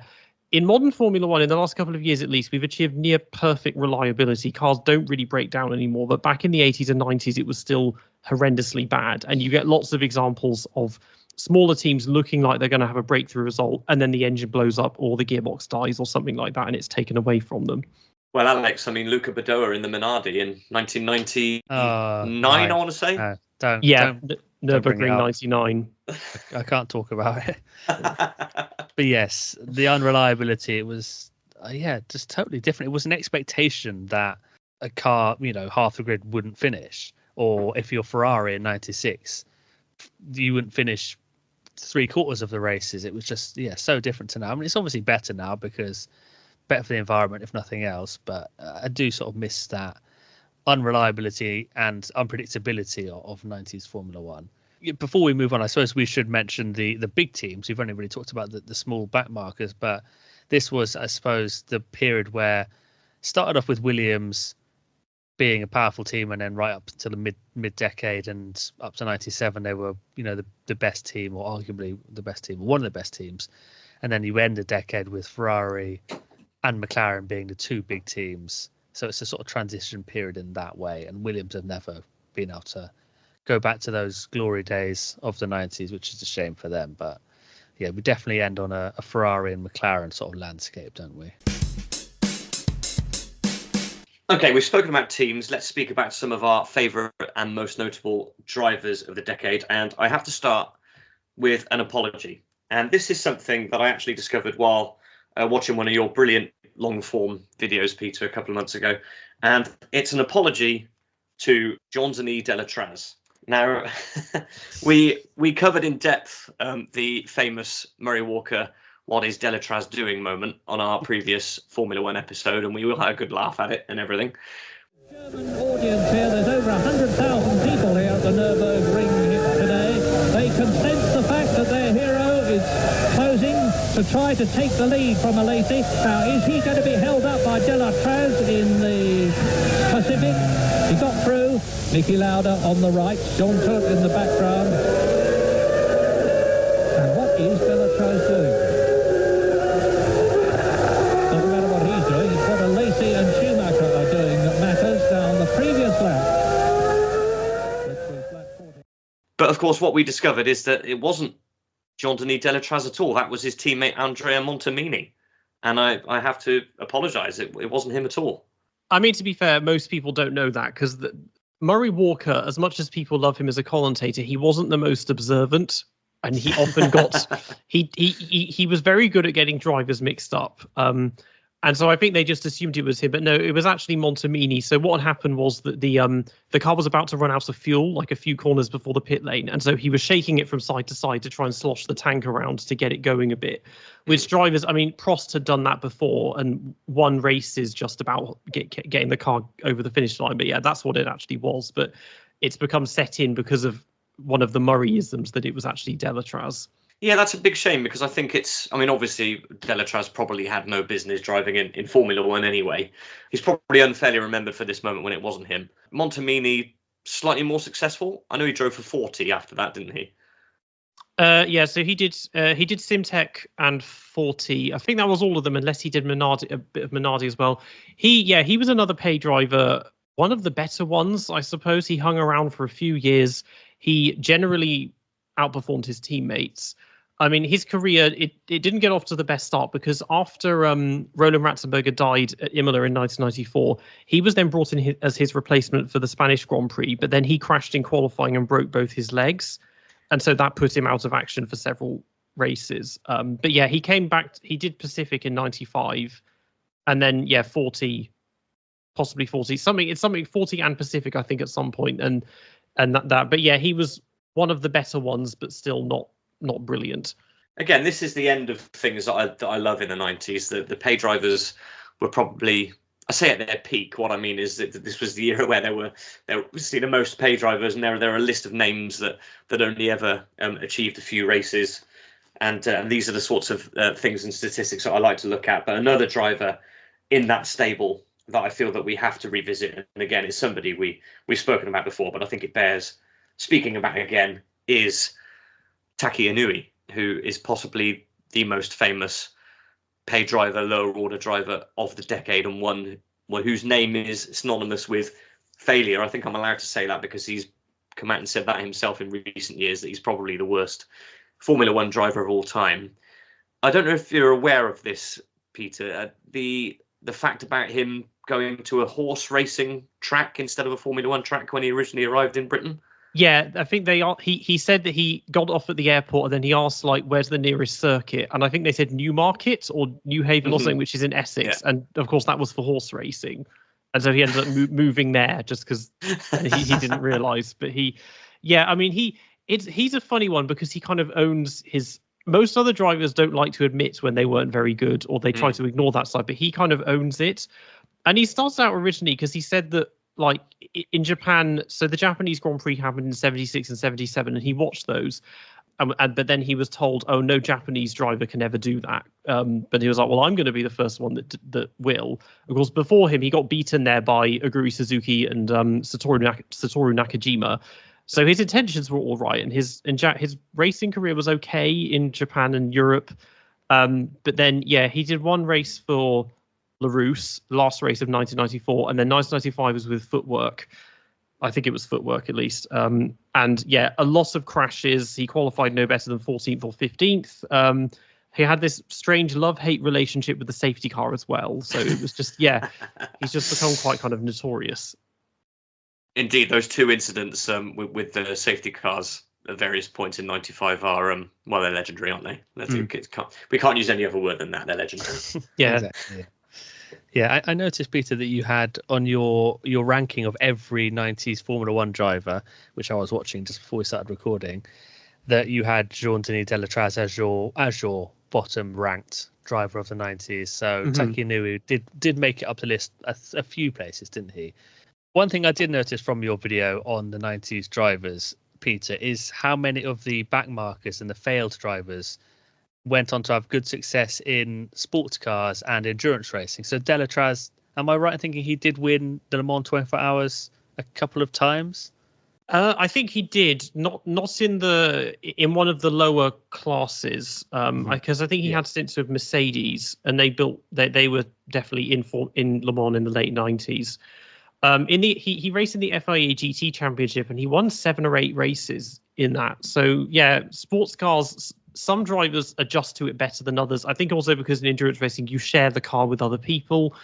in modern Formula One, in the last couple of years at least, we've achieved near perfect reliability. Cars don't really break down anymore. But back in the 80s and 90s, it was still horrendously bad. And you get lots of examples of smaller teams looking like they're going to have a breakthrough result, and then the engine blows up or the gearbox dies or something like that, and it's taken away from them. Well, Alex, Luca Badoa in the Minardi in 1999, I want to say. Nürburgring 99. I can't talk about it. But yes, the unreliability, it was, just totally different. It was an expectation that a car, half the grid wouldn't finish. Or if you're Ferrari in 96, you wouldn't finish 3/4 of the races. It was just, so different to now. It's obviously better now because better for the environment, if nothing else. But I do sort of miss that unreliability and unpredictability of 90s Formula One. Before we move on, I suppose we should mention the big teams. We've only really talked about the small back markers, but this was, I suppose, the period where started off with Williams being a powerful team, and then right up until the mid-decade and up to 97, they were, the best team, or arguably the best team, or one of the best teams. And then you end the decade with Ferrari and McLaren being the two big teams. So it's a sort of transition period in that way. And Williams have never been able to go back to those glory days of the 90s, which is a shame for them. But yeah, we definitely end on a Ferrari and McLaren sort of landscape, don't we? Okay, we've spoken about teams. Let's speak about some of our favourite and most notable drivers of the decade. And I have to start with an apology. And this is something that I actually discovered while watching one of your brilliant long form videos, Peter, a couple of months ago, and it's an apology to Jean-Denis Deletraz. Now, we covered in depth the famous Murray Walker "What is Deletraz doing?" moment on our previous Formula One episode, and we all had a good laugh at it and everything. German audience here, there's over 100,000 people here at the Nürburgring today. They can sense the fact that their hero is posing to try to take the lead from Alesi. Now, is he going to be held up by Deletraz in the Pacific? He got through. Niki Lauda on the right, John Todt in the background. And what is Deletraz doing? Doesn't matter what he's doing, it's what Alesi and Schumacher are doing that matters. Now, on the previous lap, which was lap 40. But of course, what we discovered is that it wasn't Jean-Denis Deletraz at all. That was his teammate Andrea Montemini. And I have to apologise. It wasn't him at all. I mean, to be fair, most people don't know that because Murray Walker, as much as people love him as a commentator, he wasn't the most observant, and he often got he was very good at getting drivers mixed up. And so I think they just assumed it was him, but no, it was actually Montemini. So what happened was that the car was about to run out of fuel, like a few corners before the pit lane, and so he was shaking it from side to side to try and slosh the tank around to get it going a bit. Which drivers, I mean, Prost had done that before and won races just about getting the car over the finish line. But yeah, that's what it actually was. But it's become set in because of one of the Murray-isms that it was actually Deletraz. Yeah, that's a big shame because I think obviously Deletraz probably had no business driving in Formula One anyway. He's probably unfairly remembered for this moment when it wasn't him. Montemini, slightly more successful. I know he drove for 40 after that, didn't he? Yeah, so he did Simtech and 40. I think that was all of them, unless he did Minardi, a bit of Minardi as well. He was another pay driver, one of the better ones, I suppose. He hung around for a few years. He generally outperformed his teammates. I mean, his career, it didn't get off to the best start because after Roland Ratzenberger died at Imola in 1994, he was then brought in as his replacement for the Spanish Grand Prix, but then he crashed in qualifying and broke both his legs. And so that put him out of action for several races. But yeah, he came back, he did Pacific in 95, and then, 40, possibly 40, something 40 and Pacific, I think, at some point. And that, but yeah, he was one of the better ones, but still not brilliant. Again, this is the end of things that I love in the 90s. The pay drivers were probably, I say at their peak. What I mean is that this was the era where there were the most pay drivers, and there are a list of names that only ever achieved a few races, and these are the sorts of things and statistics that I like to look at. But another driver in that stable that I feel that we have to revisit, and again, it's somebody we've spoken about before, but I think it bears speaking about again, is Taki Inui, who is possibly the most famous pay driver, lower order driver of the decade, and one whose name is synonymous with failure. I think I'm allowed to say that because he's come out and said that himself in recent years, that he's probably the worst Formula One driver of all time. I don't know if you're aware of this, Peter, the fact about him going to a horse racing track instead of a Formula One track when he originally arrived in Britain. Yeah, I think he said that he got off at the airport and then he asked, like, where's the nearest circuit? And I think they said Newmarket or New Haven or something, which is in Essex. Yeah. And of course, that was for horse racing. And so he ended up moving there just because he didn't realise. But he's a funny one because he kind of owns his. Most other drivers don't like to admit when they weren't very good or they try to ignore that side, but he kind of owns it. And he starts out originally because he said that, like, in Japan, so the Japanese Grand Prix happened in 76 and 77, and he watched those. But then he was told, oh, no Japanese driver can ever do that. But he was like, well, I'm going to be the first one that will. Of course, before him, he got beaten there by Aguri Suzuki and Satoru Nakajima. So his intentions were all right, and his racing career was okay in Japan and Europe. But then, he did one race for Larousse, last race of 1994, and then 1995 was with Footwork. I think it was Footwork at least. A lot of crashes. He qualified no better than 14th or 15th. He had this strange love-hate relationship with the safety car as well. So it was just, he's just become quite kind of notorious. Indeed, those two incidents with the safety cars at various points in 95 are, they're legendary, aren't they? We can't use any other word than that. They're legendary. Yeah. Exactly. Yeah, I noticed, Peter, that you had on your ranking of every 90s Formula One driver, which I was watching just before we started recording, that you had Jean-Denis Deletraz as your bottom ranked driver of the 90s. So Taki Inui did make it up the list a few places, didn't he? One thing I did notice from your video on the 90s drivers, Peter, is how many of the backmarkers and the failed drivers went on to have good success in sports cars and endurance racing. So Deletraz, am I right in thinking he did win the Le Mans 24 Hours a couple of times? I think he did, not in one of the lower classes, because I think he had stints with Mercedes, and they were definitely in Le Mans in the late 90s. He raced in the FIA GT Championship, and he won 7 or 8 races in that. So yeah, sports cars, some drivers adjust to it better than others. I think also because in endurance racing you share the car with other people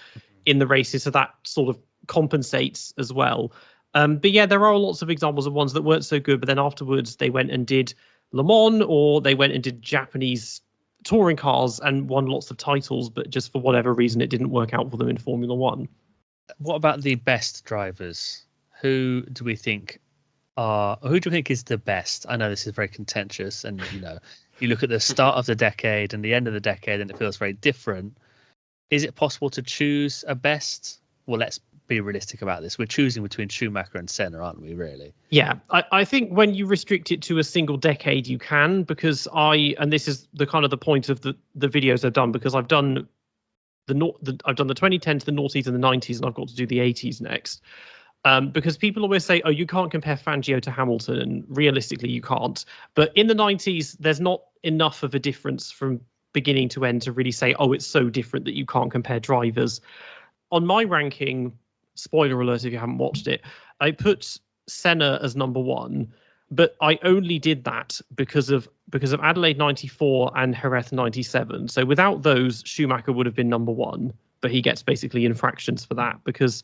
in the races, so that sort of compensates as well. But yeah, there are lots of examples of ones that weren't so good, but then afterwards they went and did Le Mans, or they went and did Japanese touring cars and won lots of titles, but just for whatever reason it didn't work out for them in Formula One. What about the best drivers? Who do you think is the best? I know this is very contentious, and you look at the start of the decade and the end of the decade and it feels very different. Is it possible to choose a best? Well, let's be realistic about this. We're choosing between Schumacher and Senna, aren't we, really? Yeah, I think when you restrict it to a single decade, you can, because and this is the kind of the point of the videos I've done, because I've done the 2010s, the noughties and the 90s, and I've got to do the 80s next. Because people always say, oh, you can't compare Fangio to Hamilton, and realistically you can't. But in the 90s, there's not enough of a difference from beginning to end to really say, oh, it's so different that you can't compare drivers. On my ranking, spoiler alert if you haven't watched it, I put Senna as number 1, but I only did that because of Adelaide 94 and Jerez 97. So without those, Schumacher would have been number 1, but he gets basically infractions for that, because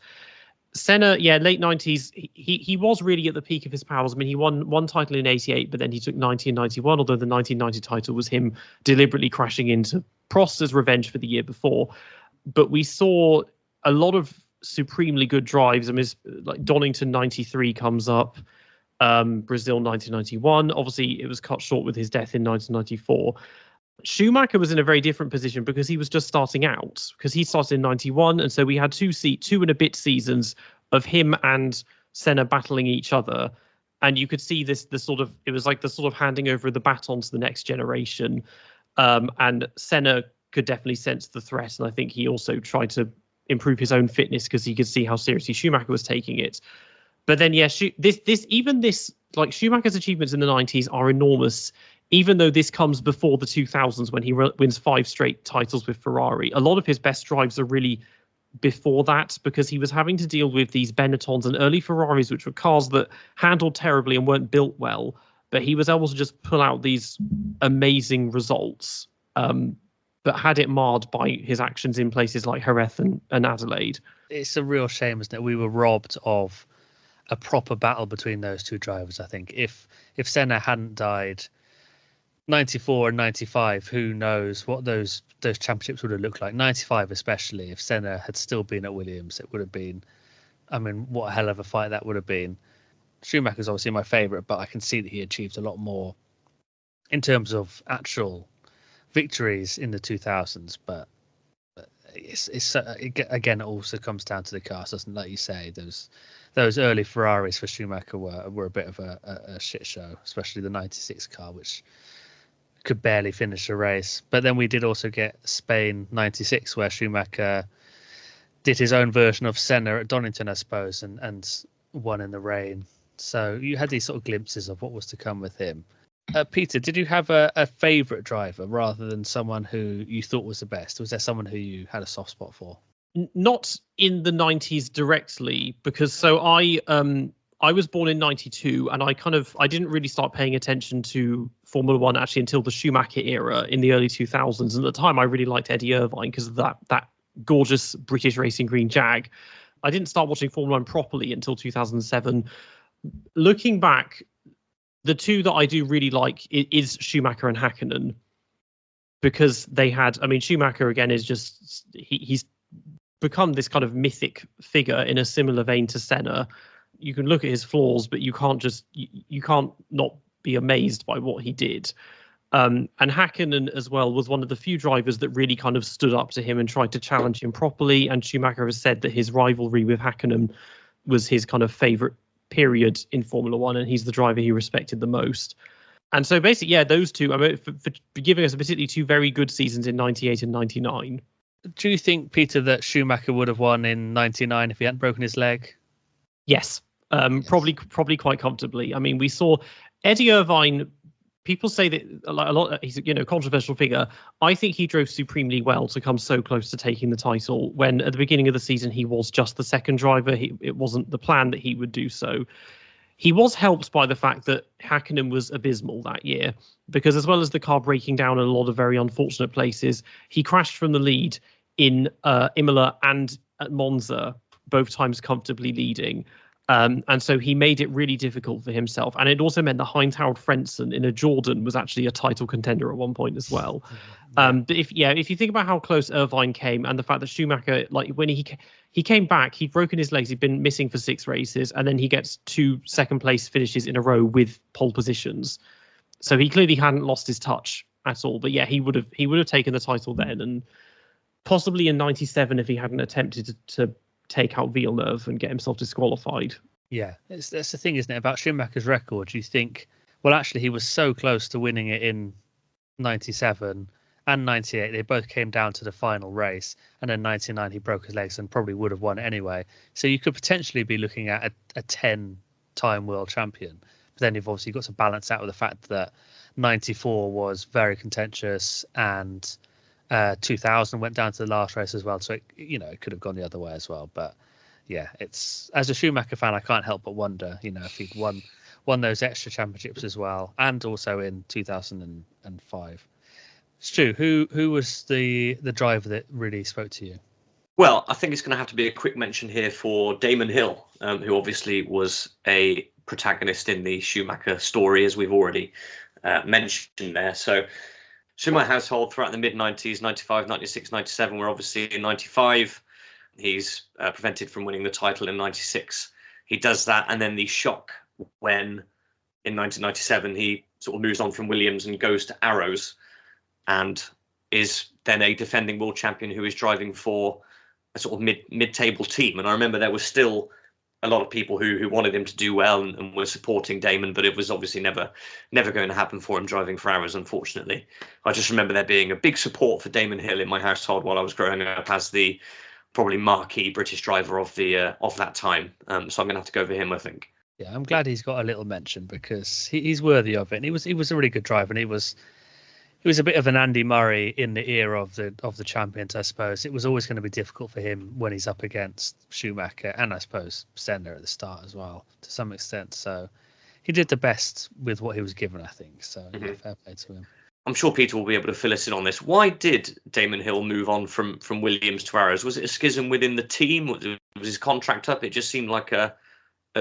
Senna, late 90s, he was really at the peak of his powers. I mean, he won one title in 88, but then he took 90 and 91, although the 1990 title was him deliberately crashing into Prost as revenge for the year before. But we saw a lot of supremely good drives. I mean, like Donington 93 comes up, Brazil 1991. Obviously, it was cut short with his death in 1994. Schumacher was in a very different position because he was just starting out, because he started in 91, and so we had two and a bit seasons of him and Senna battling each other, and you could see it was like the sort of handing over the baton to the next generation, and Senna could definitely sense the threat, and I think he also tried to improve his own fitness because he could see how seriously Schumacher was taking it. But then Schumacher's achievements in the 90s are enormous, even though this comes before the 2000s when he wins 5 straight titles with Ferrari. A lot of his best drives are really before that, because he was having to deal with these Benettons and early Ferraris, which were cars that handled terribly and weren't built well. But he was able to just pull out these amazing results, but had it marred by his actions in places like Jerez and Adelaide. It's a real shame, isn't it? We were robbed of a proper battle between those two drivers, I think. If Senna hadn't died 94 and 95, who knows what those championships would have looked like. 95 especially, if Senna had still been at Williams, it would have been, I mean, what a hell of a fight that would have been. Schumacher's obviously my favourite, but I can see that he achieved a lot more in terms of actual victories in the 2000s. But again, it also comes down to the cars, doesn't it? Like you say, those early Ferraris for Schumacher were a bit of a shit show, especially the 96 car, which could barely finish a race. But then we did also get Spain 96, where Schumacher did his own version of Senna at Donington, I suppose, and won in the rain. So you had these sort of glimpses of what was to come with him. Peter, did you have a favourite driver rather than someone who you thought was the best? Was there someone who you had a soft spot for? Not in the 90s directly, because I was born in 92, and I didn't really start paying attention to Formula One actually until the Schumacher era in the early 2000s. And at the time, I really liked Eddie Irvine because of that gorgeous British racing green Jag. I didn't start watching Formula One properly until 2007. Looking back, the two that I do really like is Schumacher and Häkkinen, because they had, I mean, Schumacher again is just, he's become this kind of mythic figure in a similar vein to Senna. You can look at his flaws, but you can't not be amazed by what he did. And Häkkinen as well was one of the few drivers that really kind of stood up to him and tried to challenge him properly. And Schumacher has said that his rivalry with Häkkinen was his kind of favourite period in Formula One, and he's the driver he respected the most. And so basically, yeah, those two, I mean, for giving us particularly two very good seasons in 98 and 99. Do you think, Peter, that Schumacher would have won in 99 if he hadn't broken his leg? Yes, yes. Probably quite comfortably. I mean, we saw Eddie Irvine. People say that a lot. He's a controversial figure. I think he drove supremely well to come so close to taking the title. When at the beginning of the season he was just the second driver. It wasn't the plan that he would do so. He was helped by the fact that Häkkinen was abysmal that year, because as well as the car breaking down in a lot of very unfortunate places, he crashed from the lead in Imola and at Monza, both times comfortably leading. And so he made it really difficult for himself. And it also meant that Heinz-Harald Frentzen in a Jordan was actually a title contender at one point as well. But if you think about how close Irvine came, and the fact that Schumacher, like when he came back, he'd broken his legs, he'd been missing for 6 races, and then he gets 2 second place finishes in a row with pole positions. So he clearly hadn't lost his touch at all. But yeah, he would have taken the title then, and possibly in 97 if he hadn't attempted to take out Villeneuve and get himself disqualified. Yeah, that's the thing, isn't it, about Schumacher's record? You think, well, actually, he was so close to winning it in 97 and 98. They both came down to the final race, and then 99 he broke his legs and probably would have won anyway. So you could potentially be looking at a 10-time world champion. But then you've obviously got to balance out with the fact that 94 was very contentious, and 2000 went down to the last race as well, so it could have gone the other way as well. But yeah, it's, as a Schumacher fan, I can't help but wonder, if he'd won those extra championships as well, and also in 2005. Stu, who was the driver that really spoke to you? Well, I think it's going to have to be a quick mention here for Damon Hill, who obviously was a protagonist in the Schumacher story, as we've already mentioned there. So in my household throughout the mid-90s, 95, 96, 97, we're obviously in 95. He's prevented from winning the title in 96. He does that, and then the shock when in 1997 he sort of moves on from Williams and goes to Arrows, and is then a defending world champion who is driving for a sort of mid-table team. And I remember there was still a lot of people who wanted him to do well and were supporting Damon, but it was obviously never going to happen for him driving for Arrows, unfortunately. I just remember there being a big support for Damon Hill in my household while I was growing up as the probably marquee British driver of that time. So I'm going to have to go for him, I think. Yeah, I'm glad he's got a little mention, because he's worthy of it. And he was a really good driver, and he was a bit of an Andy Murray in the era of the champions, I suppose. It was always going to be difficult for him when he's up against Schumacher, and I suppose Senna at the start as well, to some extent. So he did the best with what he was given, I think. So yeah, fair play to him. I'm sure Peter will be able to fill us in on this. Why did Damon Hill move on from Williams to Arrows? Was it a schism within the team? Was his contract up? It just seemed like a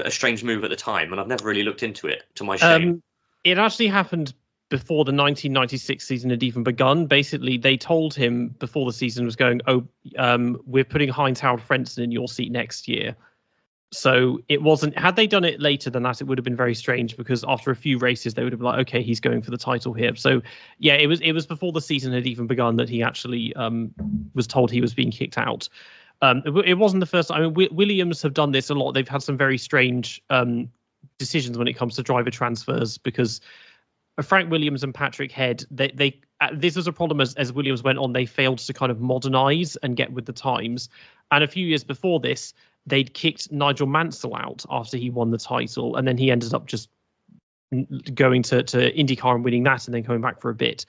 strange move at the time, and I've never really looked into it, to my shame. It actually happened before the 1996 season had even begun. Basically, they told him before the season was going, we're putting Heinz-Harald Frentzen in your seat next year. So it wasn't, had they done it later than that, it would have been very strange, because after a few races, they would have been like, okay, he's going for the title here. So yeah, it was before the season had even begun that he actually was told he was being kicked out. It wasn't the first time. I mean, Williams have done this a lot. They've had some very strange decisions when it comes to driver transfers, because Frank Williams and Patrick Head, they this was a problem as Williams went on. They failed to kind of modernize and get with the times. And a few years before this, they'd kicked Nigel Mansell out after he won the title, and then he ended up just going to IndyCar and winning that, and then coming back for a bit.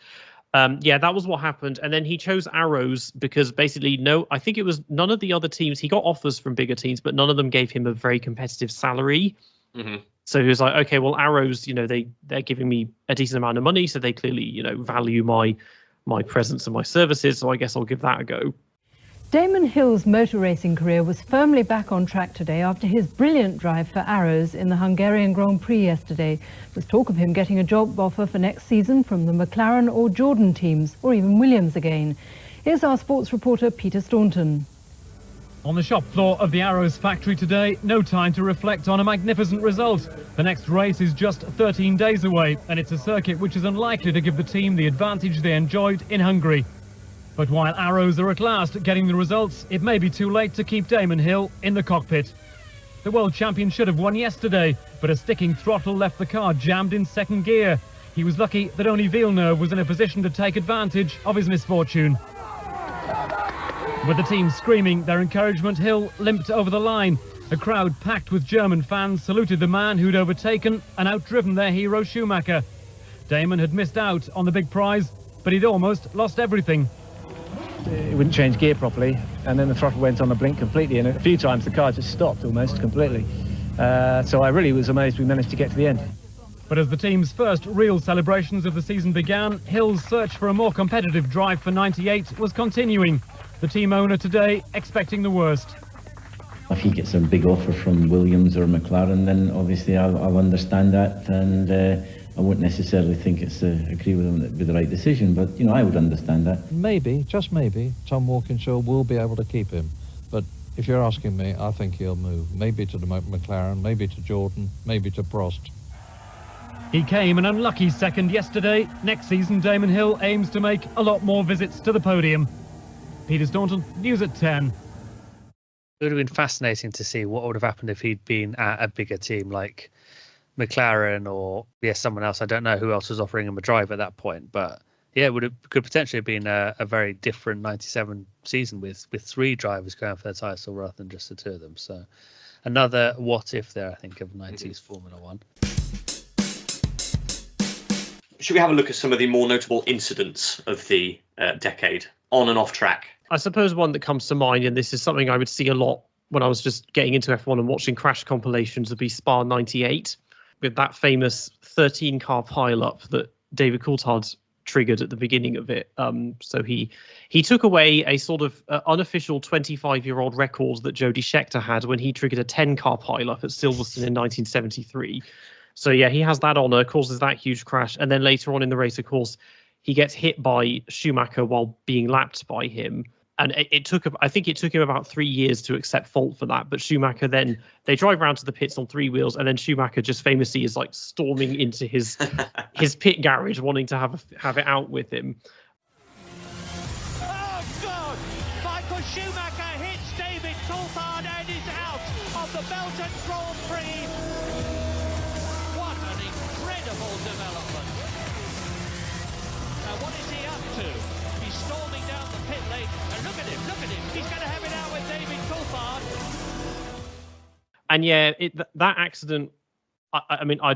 That was what happened. And then he chose Arrows because basically I think it was none of the other teams. He got offers from bigger teams, but none of them gave him a very competitive salary. Mm-hmm. So he was like, okay, well, Arrows, they're giving me a decent amount of money, so they clearly, value my presence and my services. So I guess I'll give that a go. Damon Hill's motor racing career was firmly back on track today after his brilliant drive for Arrows in the Hungarian Grand Prix yesterday. There's talk of him getting a job offer for next season from the McLaren or Jordan teams, or even Williams again. Here's our sports reporter, Peter Staunton. On the shop floor of the Arrows factory today, no time to reflect on a magnificent result. The next race is just 13 days away, and it's a circuit which is unlikely to give the team the advantage they enjoyed in Hungary. But while Arrows are at last getting the results, it may be too late to keep Damon Hill in the cockpit. The world champion should have won yesterday, but a sticking throttle left the car jammed in second gear. He was lucky that only Villeneuve was in a position to take advantage of his misfortune. With the team screaming their encouragement, Hill limped over the line. A crowd packed with German fans saluted the man who'd overtaken and outdriven their hero Schumacher. Damon had missed out on the big prize, but he'd almost lost everything. It wouldn't change gear properly, and then the throttle went on the blink completely, and a few times the car just stopped almost completely. So I really was amazed we managed to get to the end. But as the team's first real celebrations of the season began, Hill's search for a more competitive drive for 98 was continuing. The team owner today expecting the worst. If he gets a big offer from Williams or McLaren, then obviously I'll understand that, and I wouldn't necessarily think it's agree with him that would be the right decision, but you know, I would understand that. Maybe, just maybe, Tom Walkinshaw will be able to keep him. But if you're asking me, I think he'll move. Maybe to the McLaren, maybe to Jordan, maybe to Prost. He came an unlucky second yesterday. Next season, Damon Hill aims to make a lot more visits to the podium. Peter Staunton, News at 10. It would have been fascinating to see what would have happened if he'd been at a bigger team like McLaren or someone else. I don't know who else was offering him a drive at that point, but yeah, could potentially have been a very different 97 season with 3 drivers going for the title rather than just the 2 of them. So another what if there, I think, of 90s Formula One. Should we have a look at some of the more notable incidents of the decade on and off track? I suppose one that comes to mind, and this is something I would see a lot when I was just getting into F1 and watching crash compilations, would be Spa 98, with that famous 13-car pile-up that David Coulthard triggered at the beginning of it. So he took away a sort of unofficial 25-year-old record that Jody Scheckter had when he triggered a 10-car pile-up at Silverstone in 1973. So yeah, he has that honour, causes that huge crash, and then later on in the race, of course, he gets hit by Schumacher while being lapped by him. And I think it took him about 3 years to accept fault for that. But Schumacher then, they drive around to the pits on 3 wheels, and then Schumacher just famously is like storming into his pit garage, wanting to have it out with him. Oh God! Michael Schumacher hits David Coulthard and is out of the Belgian Grand Prix. What an incredible development! Now what is he up to? He's storming down the pit lane, and look at him, he's going to have it out with David Coulthard. And yeah, that accident, I mean, I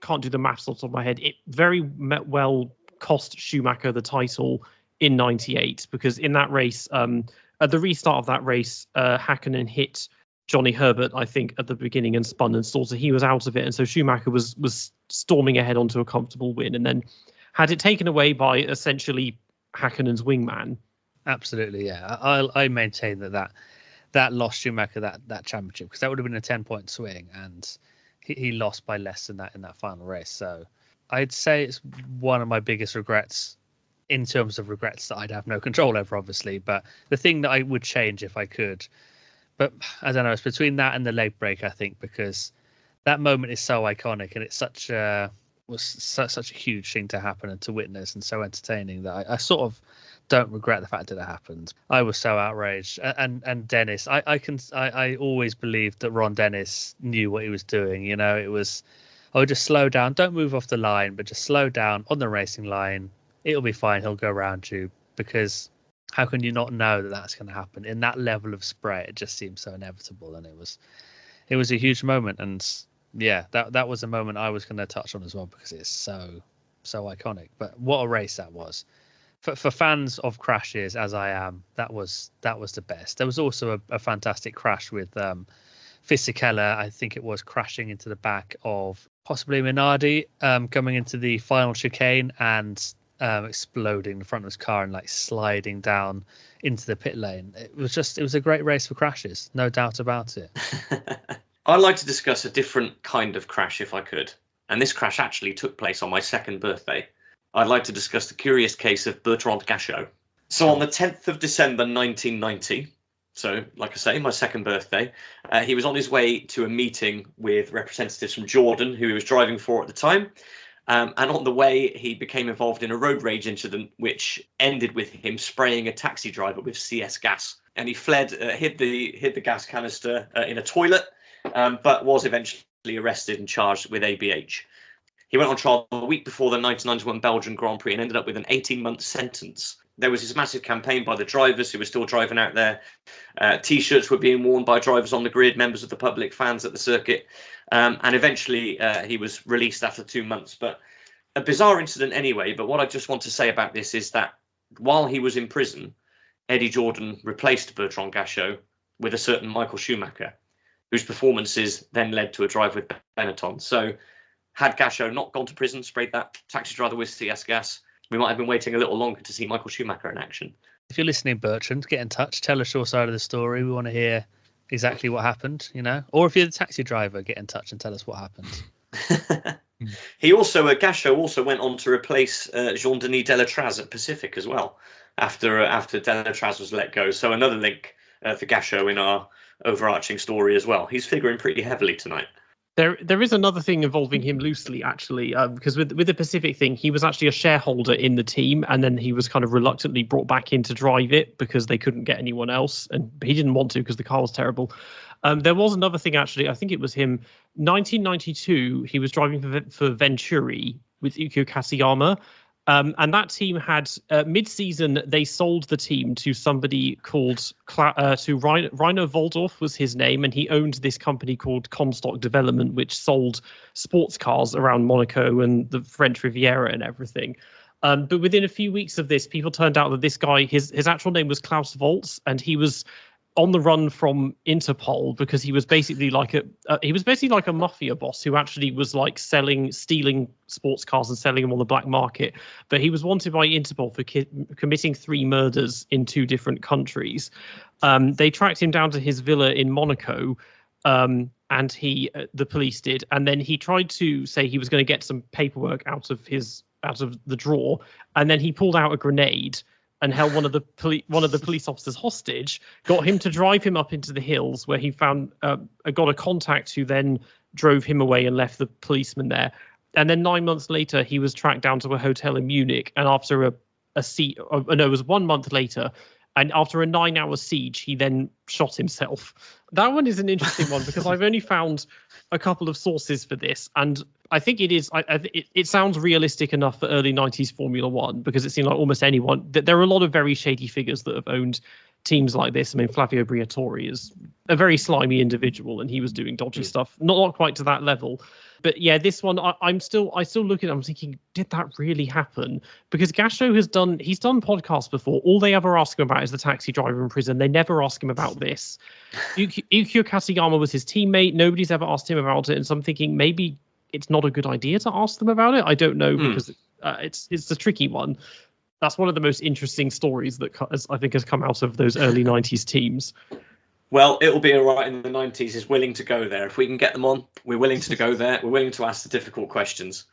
can't do the maths off the top of my head. It very well cost Schumacher the title in 98, because in that race, at the restart of that race, Häkkinen hit Johnny Herbert, I think, at the beginning and spun and stalled, so he was out of it. And so Schumacher was storming ahead onto a comfortable win, and then had it taken away by essentially Häkkinen's wingman. Absolutely, yeah. I maintain that lost Schumacher that championship, because that would have been a 10-point swing, and he lost by less than that in that final race. So I'd say it's one of my biggest regrets, in terms of regrets that I'd have no control over, obviously. But the thing that I would change if I could, but I don't know, it's between that and the leg break, I think, because that moment is so iconic, and it's such a huge thing to happen and to witness, and so entertaining, that I sort of don't regret the fact that it happened. I was so outraged, and Dennis, I always believed that Ron Dennis knew what he was doing. You know, it was, oh, just slow down, don't move off the line, but just slow down on the racing line. It'll be fine. He'll go around you, because how can you not know that that's going to happen in that level of spray? It just seems so inevitable, and it was a huge moment. And yeah, that was a moment I was going to touch on as well, because it's so iconic. But what a race that was. For fans of crashes, as I am, that was the best. There was also a fantastic crash with Fisichella, I think it was, crashing into the back of possibly Minardi, coming into the final chicane and exploding in front of his car and like sliding down into the pit lane. It was a great race for crashes, no doubt about it. I'd like to discuss a different kind of crash if I could. And this crash actually took place on my 2nd birthday. I'd like to discuss the curious case of Bertrand Gachot. So on the 10th of December 1990, So, like I say, my second birthday, he was on his way to a meeting with representatives from Jordan, who he was driving for at the time. And on the way, he became involved in a road rage incident, which ended with him spraying a taxi driver with CS gas. And he fled, hid the gas canister in a toilet, but was eventually arrested and charged with ABH. He went on trial a week before the 1991 Belgian Grand Prix and ended up with an 18-month sentence. There was this massive campaign by the drivers who were still driving out there. T-shirts were being worn by drivers on the grid, members of the public, fans at the circuit. And eventually he was released after 2 months. But a bizarre incident anyway. But what I just want to say about this is that while he was in prison, Eddie Jordan replaced Bertrand Gachot with a certain Michael Schumacher, whose performances then led to a drive with Benetton. So had Gachot not gone to prison, sprayed that taxi driver with CS gas, we might have been waiting a little longer to see Michael Schumacher in action. If you're listening, Bertrand, get in touch. Tell us your side of the story. We want to hear exactly what happened, you know. Or if you're the taxi driver, get in touch and tell us what happened. He also, Gachot also went on to replace Jean-Denis Deletraz at Pacific as well, after Deletraz was let go. So another link for Gachot in our overarching story as well. He's figuring pretty heavily tonight. There is another thing involving him loosely, actually, because with the Pacific thing, he was actually a shareholder in the team, and then he was kind of reluctantly brought back in to drive it because they couldn't get anyone else, and he didn't want to because the car was terrible. There was another thing, actually. I think it was him. 1992, he was driving for Venturi with Ukyo Kaseyama. And that team had mid-season, they sold the team to somebody called Reiner Voldorf was his name, and he owned this company called Comstock Development, which sold sports cars around Monaco and the French Riviera and everything. But within a few weeks of this, people turned out that this guy, his actual name was Klaus Volz, and he was on the run from Interpol because he was basically like a mafia boss who actually was like stealing sports cars and selling them on the black market. But he was wanted by Interpol for committing 3 murders in 2 different countries. They tracked him down to his villa in Monaco, and the police did. And then he tried to say he was going to get some paperwork out of the drawer, and then he pulled out a grenade and held one of the police officers hostage, got him to drive him up into the hills where he got a contact who then drove him away and left the policeman there. And then 9 months later, he was tracked down to a hotel in Munich. And after it was 1 month later, and after a 9-hour siege, he then shot himself. That one is an interesting one because I've only found a couple of sources for this, and I think it is. It sounds realistic enough for early 90s Formula One because it seemed like almost anyone. There are a lot of very shady figures that have owned teams like this. I mean, Flavio Briatore is a very slimy individual, and he was doing dodgy stuff. Not quite to that level, but yeah, this one I still look at it. I'm thinking, did that really happen? Because Gachot he's done podcasts before. All they ever ask him about is the taxi driver in prison. They never ask him about this. Ukyo Kaseyama was his teammate. Nobody's ever asked him about it, and so I'm thinking maybe it's not a good idea to ask them about it. I don't know because it's a tricky one. That's one of the most interesting stories that I think has come out of those early 90s teams. Well, it'll be all right in the 90s is willing to go there. If we can get them on, we're willing to go there. We're willing to ask the difficult questions.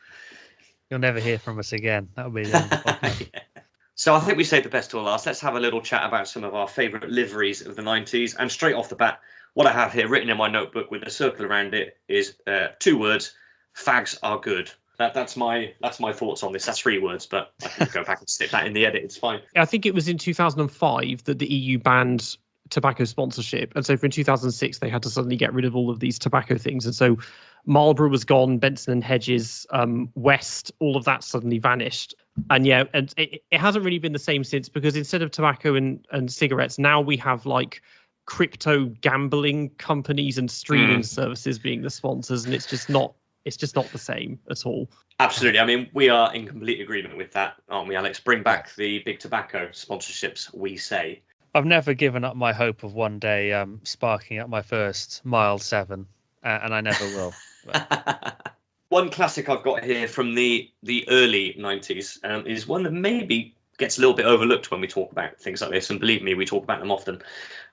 You'll never hear from us again. That'll be the end of the podcast. Yeah. So I think we saved the best till last. Let's have a little chat about some of our favourite liveries of the 90s. And straight off the bat, what I have here written in my notebook with a circle around it is 2 words: fags are good. That's my thoughts on this. That's 3 words, but I can go back and stick that in the edit. It's fine. I think it was in 2005 that the EU banned tobacco sponsorship, and so in 2006 they had to suddenly get rid of all of these tobacco things, and so Marlboro was gone, Benson and Hedges, West, all of that suddenly vanished. And yeah, and it hasn't really been the same since, because instead of tobacco and cigarettes, now we have like crypto gambling companies and streaming services being the sponsors, and it's just not the same at all. Absolutely. I mean, we are in complete agreement with that, aren't we, Alex? Bring back the big tobacco sponsorships, we say. I've never given up my hope of one day sparking up my first mild 7, and I never will. One classic I've got here from the early 90s is one that maybe gets a little bit overlooked when we talk about things like this, and believe me, we talk about them often.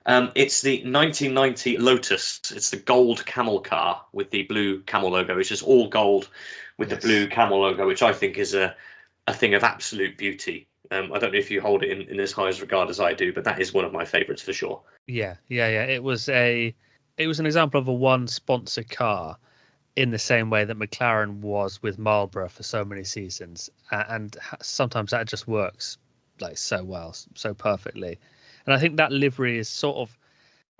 It's the 1990 Lotus. It's the gold camel car with the blue camel logo. It's just all gold with the blue camel logo, which I think is a thing of absolute beauty. I don't know if you hold it in as high as regard as I do, but that is one of my favourites for sure. Yeah. It was an example of a one sponsor car in the same way that McLaren was with Marlboro for so many seasons, and sometimes that just works like so well, so perfectly. And I think that livery is sort of,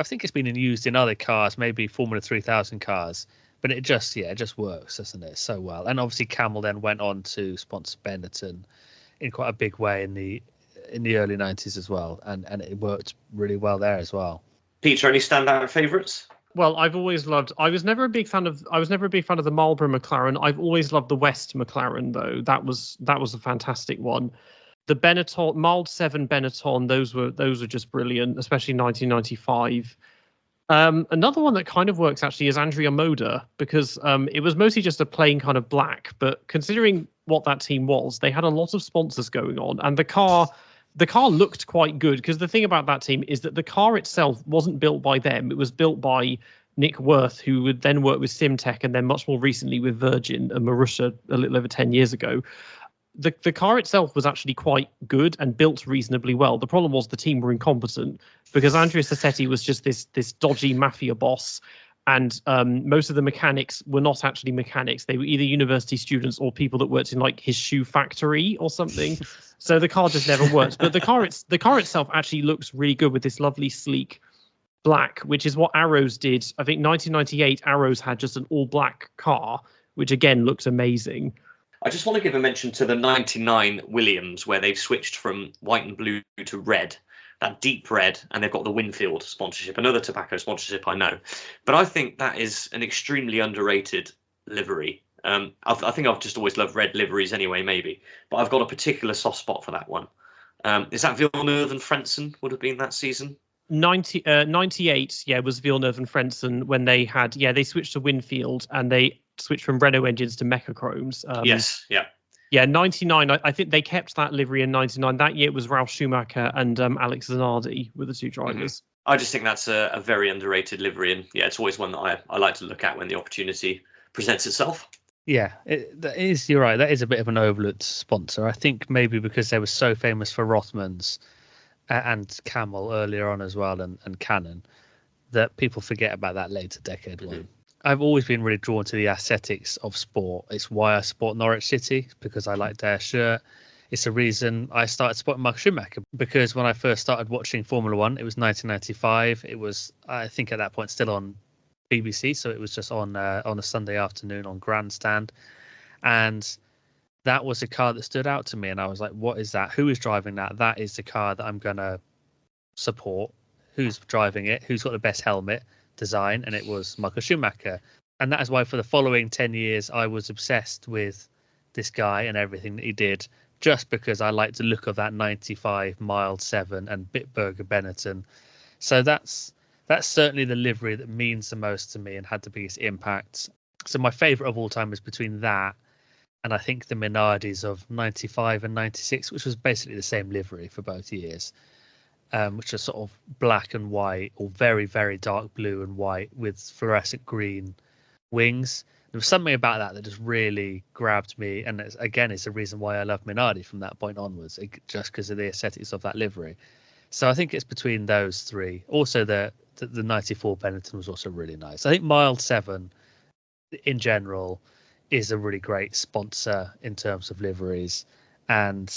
I think it's been used in other cars, maybe Formula 3000 cars, but it just works, doesn't it, so well. And obviously Camel then went on to sponsor Benetton in quite a big way in the early 90s as well, and it worked really well there as well. Peter, any standout favourites? Well, I was never a big fan of the Marlboro McLaren. I've always loved the West McLaren though. That was a fantastic one. The Benetton, Mild 7 Benetton, those were just brilliant, especially 1995. Another one that kind of works actually is Andrea Moda, because it was mostly just a plain kind of black, but considering what that team was, they had a lot of sponsors going on, and the car looked quite good, because the thing about that team is that the car itself wasn't built by them. It was built by Nick Worth, who would then work with Simtech and then much more recently with Virgin and Marussia a little over 10 years ago. The car itself was actually quite good and built reasonably well. The problem was the team were incompetent, because Andrea Sassetti was just this dodgy mafia boss, and most of the mechanics were not actually mechanics. They were either university students or people that worked in like his shoe factory or something. So the car just never worked. But the car itself actually looks really good with this lovely sleek black, which is what Arrows did. I think 1998 Arrows had just an all black car, which again looked amazing. I just want to give a mention to the 99 Williams, where they've switched from white and blue to red, that deep red, and they've got the Winfield sponsorship, another tobacco sponsorship, I know. But I think that is an extremely underrated livery. I think I've just always loved red liveries anyway, maybe. But I've got a particular soft spot for that one. Is that Villeneuve and Frentzen would have been that season? 98, was Villeneuve and Frentzen when they had, they switched to Winfield and they switched from Renault engines to Mechachromes. Yes, yeah. Yeah, 99, I think they kept that livery in 99. That year it was Ralf Schumacher and Alex Zanardi were the two drivers. Mm-hmm. I just think that's a very underrated livery, and it's always one that I like to look at when the opportunity presents itself. Yeah, you're right. That is a bit of an overlooked sponsor. I think maybe because they were so famous for Rothmans and Camel earlier on as well, and Canon, that people forget about that later decade one. I've always been really drawn to the aesthetics of sport. It's why I support Norwich City, because I like their shirt. It's the reason I started supporting Michael Schumacher, because when I first started watching Formula One, it was 1995. It was, I think at that point, still on BBC, so it was just on a Sunday afternoon on Grandstand. And that was a car that stood out to me, and I was like, what is that? Who is driving that? That is the car that I'm going to support. Who's driving it? Who's got the best helmet design? And it was Michael Schumacher. And that is why for the following 10 years I was obsessed with this guy and everything that he did, just because I liked the look of that 95 Mild 7 and Bitburger Benetton. So that's certainly the livery that means the most to me and had the biggest impact. So my favourite of all time is between that and I think the Minardis of 95 and 96, which was basically the same livery for both years. Which are sort of black and white, or very, very dark blue and white with fluorescent green wings. There was something about that just really grabbed me, and it's the reason why I love Minardi from that point onwards, just because of the aesthetics of that livery. So I think it's between those three. Also, the 94 Benetton was also really nice. I think Mild 7, in general, is a really great sponsor in terms of liveries, and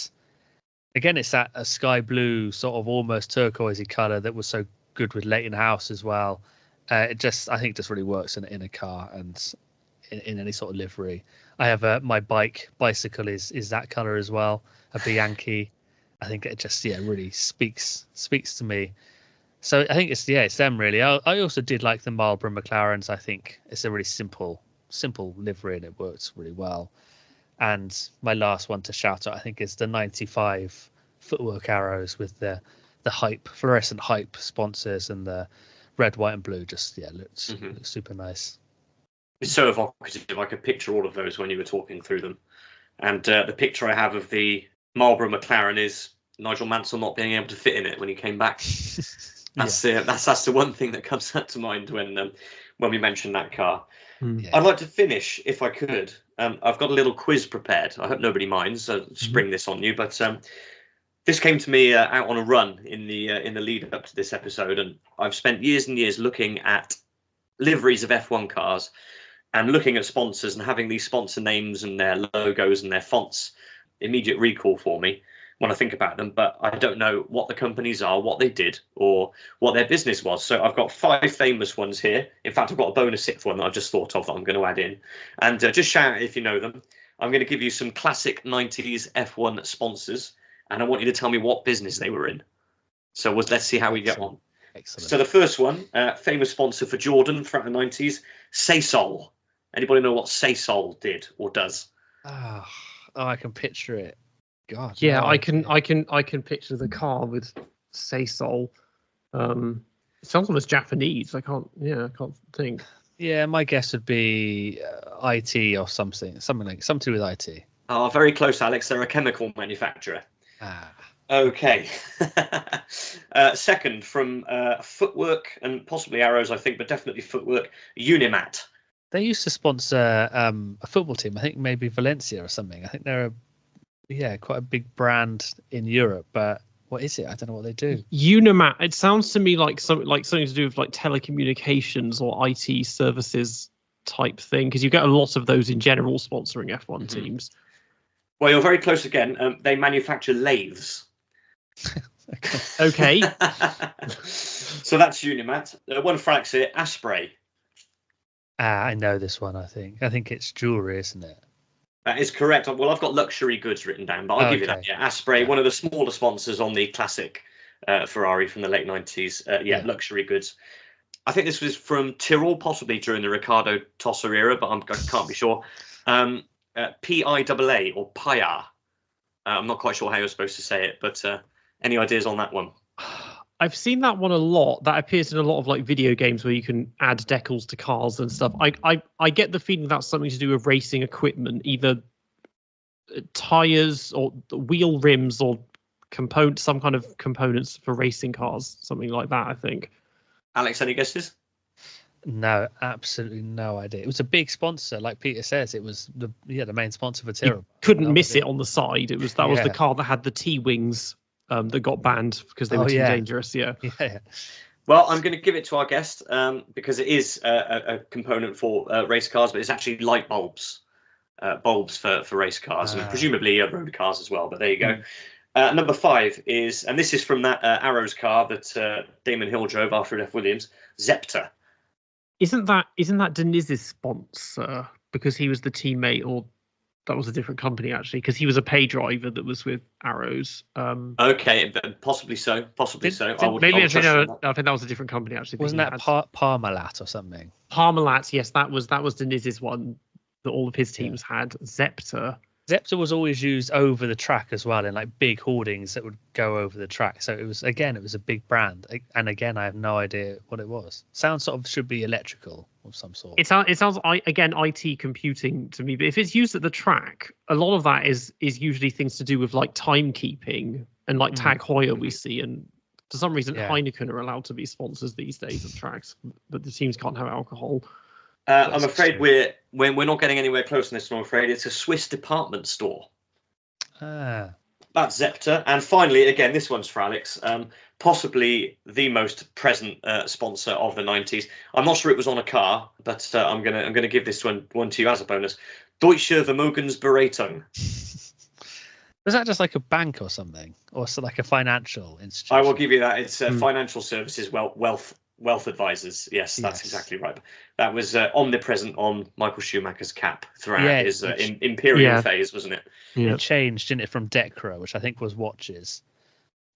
again, it's that a sky blue sort of almost turquoisey colour that was so good with Leighton House as well. I think just really works in a car and in any sort of livery. I have my bicycle is that colour as well, a Bianchi. I think it just really speaks to me. So I think it's them really. I also did like the Marlboro McLarens. I think it's a really simple livery and it works really well. And my last one to shout out, I think, is the 95 Footwork Arrows with the fluorescent hype sponsors and the red, white and blue. Just looks super nice. It's so evocative. I could picture all of those when you were talking through them. And the picture I have of the Marlboro McLaren is Nigel Mansell not being able to fit in it when he came back. That's the one thing that comes to mind when we mention that car. I'd like to finish, if I could. I've got a little quiz prepared. I hope nobody minds. Spring this on you, but This came to me out on a run in the lead up to this episode, and I've spent years and years looking at liveries of F1 cars and looking at sponsors and having these sponsor names and their logos and their fonts immediate recall for me when I think about them, but I don't know what the companies are, what they did, or what their business was. So I've got 5 famous ones here. In fact, I've got a bonus 6th one that I've just thought of that I'm going to add in. And just shout out if you know them. I'm going to give you some classic 90s F1 sponsors, and I want you to tell me what business they were in. So let's see how we get on. Excellent. So the first one, famous sponsor for Jordan throughout the 90s, SASOL. Anybody know what SASOL did or does? Oh, I can picture it. God. Yeah, no I can picture the car with SASOL. It sounds almost Japanese. I can't think. Yeah, my guess would be IT or something to do with IT. Oh, very close, Alex. They're a chemical manufacturer. Okay. Second, from footwork and possibly arrows, I think, but definitely footwork, UNIMAT. They used to sponsor a football team. I think maybe Valencia or something. I think they're quite a big brand in Europe. But what is it? I don't know what they do. UNIMAT. It sounds to me like something to do with like telecommunications or IT services type thing, because you get a lot of those in general sponsoring F1 teams. Well, you're very close again. They manufacture lathes. Okay. So that's UNIMAT. One for Alex here, Asprey. I know this one, I think it's jewellery, isn't it? That is correct. Well, I've got luxury goods written down, but I'll give you that. Yeah, Asprey, one of the smaller sponsors on the classic Ferrari from the late 90s. Luxury goods. I think this was from Tyrrell, possibly during the Ricardo Tosser era, but I can't be sure. PIAA or PIA. I'm not quite sure how you're supposed to say it, but any ideas on that one? I've seen that one a lot. That appears in a lot of like video games where you can add decals to cars and stuff. I get the feeling that's something to do with racing equipment, either tires or wheel rims or some kind of components for racing cars, something like that, I think. Alex, any guesses? No, absolutely no idea. It was a big sponsor, like Peter says. It was the main sponsor for Tyrrell. Couldn't miss it on the side. It was was the car that had the T-wings that got banned because they were too dangerous. Yeah. Well, I'm going to give it to our guest because it is a component for race cars, but it's actually light bulbs, bulbs for race cars and presumably road cars as well. But there you go. Number 5 is, and this is from that Arrows car that Damon Hill drove after F. Williams, Zepter. Isn't that Deniz's sponsor because he was the teammate, or that was a different company actually, because he was a pay driver that was with Arrows. Okay, possibly so. I think that was a different company actually. Wasn't that Parmalat or something? Parmalat, yes, that was Deniz's one that all of his teams had. Zepter was always used over the track as well in like big hoardings that would go over the track. So it was a big brand. And again, I have no idea what it was. Sounds sort of should be electrical of some sort. It sounds again IT computing to me. But if it's used at the track, a lot of that is usually things to do with like timekeeping and like Tag Heuer we see. And for some reason, Heineken are allowed to be sponsors these days of tracks, but the teams can't have alcohol. I'm afraid we're not getting anywhere close on this one, I'm afraid. It's a Swiss department store. That's Zepter. And finally, again, this one's for Alex, possibly the most present sponsor of the 90s. I'm not sure it was on a car, but I'm gonna give this one to you as a bonus. Deutsche Vermögensberatung. Was that just like a bank or something? Or so like a financial institution? I will give you that. It's financial services, wealth advisors. Yes, that's exactly right. That was omnipresent on Michael Schumacher's cap throughout his Imperial phase, wasn't it? Yeah. It changed, didn't it, from Decra, which I think was watches.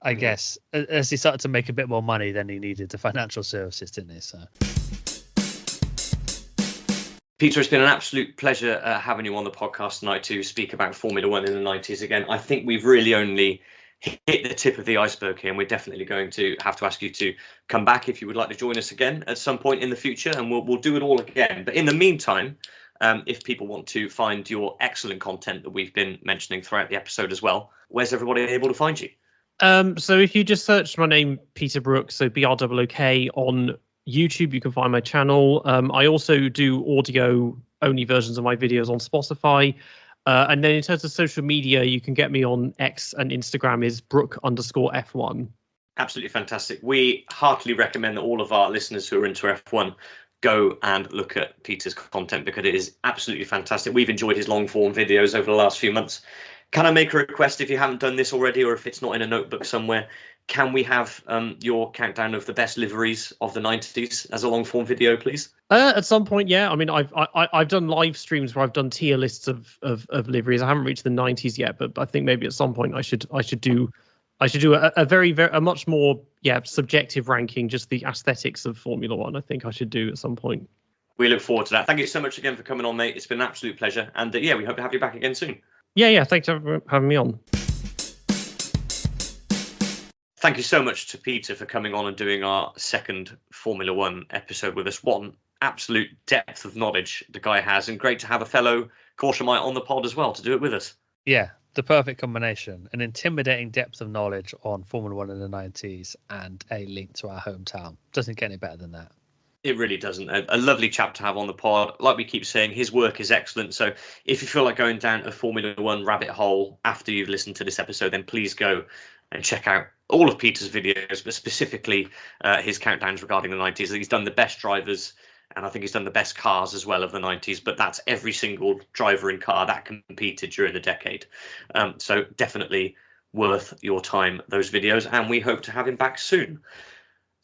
I guess as he started to make a bit more money, then he needed the financial services, didn't he? So, Peter, it's been an absolute pleasure having you on the podcast tonight to speak about Formula One in the 90s again. I think we've really only hit the tip of the iceberg here, and we're definitely going to have to ask you to come back if you would like to join us again at some point in the future, and we'll do it all again. But in the meantime, if people want to find your excellent content that we've been mentioning throughout the episode as well, where's everybody able to find you? So if you just search my name, Peter Brook, so BROOK on YouTube, you can find my channel. I also do audio only versions of my videos on Spotify. And then in terms of social media, you can get me on X and Instagram is Brook_F1. Absolutely fantastic. We heartily recommend that all of our listeners who are into F1 go and look at Peter's content, because it is absolutely fantastic. We've enjoyed his long form videos over the last few months. Can I make a request, if you haven't done this already, or if it's not in a notebook somewhere, can we have your countdown of the best liveries of the 90s as a long form video, please? At some point, yeah. I mean, I've done live streams where I've done tier lists of liveries. I haven't reached the 90s yet, but I think maybe at some point I should do a much more subjective ranking, just the aesthetics of Formula One. I think I should do at some point. We look forward to that. Thank you so much again for coming on, mate. It's been an absolute pleasure, and we hope to have you back again soon. Yeah. Thanks for having me on. Thank you so much to Peter for coming on and doing our second Formula One episode with us. What an absolute depth of knowledge the guy has, and great to have a fellow Cautionite on the pod as well to do it with us. Yeah, the perfect combination. An intimidating depth of knowledge on Formula One in the 90s and a link to our hometown. Doesn't get any better than that. It really doesn't. A lovely chap to have on the pod. Like we keep saying, his work is excellent. So if you feel like going down a Formula One rabbit hole after you've listened to this episode, then please go and check out all of Peter's videos, but specifically his countdowns regarding the 90s. He's done the best drivers, and I think he's done the best cars as well of the 90s, but that's every single driver and car that competed during the decade. So definitely worth your time, those videos, and we hope to have him back soon.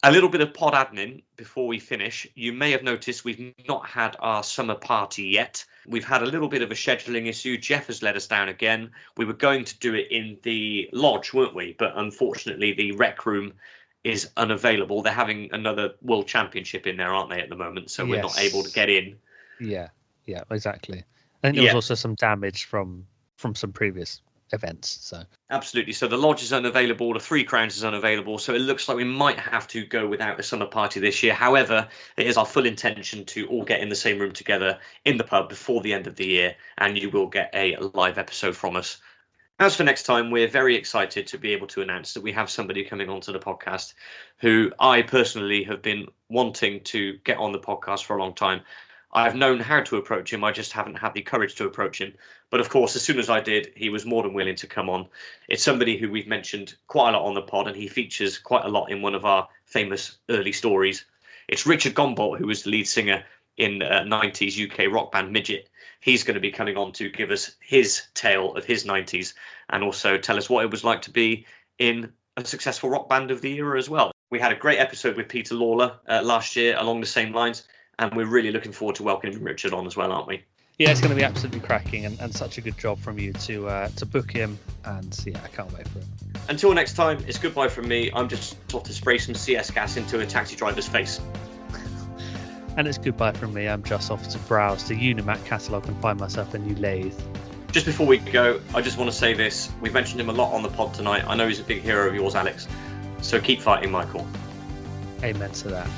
A little bit of pod admin before we finish. You may have noticed we've not had our summer party yet. We've had a little bit of a scheduling issue. Jeff has let us down again. We were going to do it in the lodge, weren't we? But unfortunately, the rec room is unavailable. They're having another World Championship in there, aren't they, at the moment? So we're not able to get in. Yeah, exactly. I think there was also some damage from some previous events. So absolutely. So the lodge is unavailable, the Three Crowns is unavailable, so it looks like we might have to go without a summer party this year. However, it is our full intention to all get in the same room together in the pub before the end of the year, and you will get a live episode from us. As for next time, we're very excited to be able to announce that we have somebody coming onto the podcast who I personally have been wanting to get on the podcast for a long time. I've known how to approach him, I just haven't had the courage to approach him. But of course, as soon as I did, he was more than willing to come on. It's somebody who we've mentioned quite a lot on the pod, and he features quite a lot in one of our famous early stories. It's Richard Gombolt, who was the lead singer in 90s UK rock band Midget. He's going to be coming on to give us his tale of his 90s, and also tell us what it was like to be in a successful rock band of the era as well. We had a great episode with Peter Lawler last year along the same lines, and we're really looking forward to welcoming Richard on as well, aren't we? Yeah, it's going to be absolutely cracking, and such a good job from you to book him, and yeah, I can't wait for it. Until next time, it's goodbye from me. I'm just off to spray some CS gas into a taxi driver's face. And it's goodbye from me. I'm just off to browse the UNIMAT catalogue and find myself a new lathe. Just before we go, I just want to say this. We've mentioned him a lot on the pod tonight. I know he's a big hero of yours, Alex. So keep fighting, Michael. Amen to that.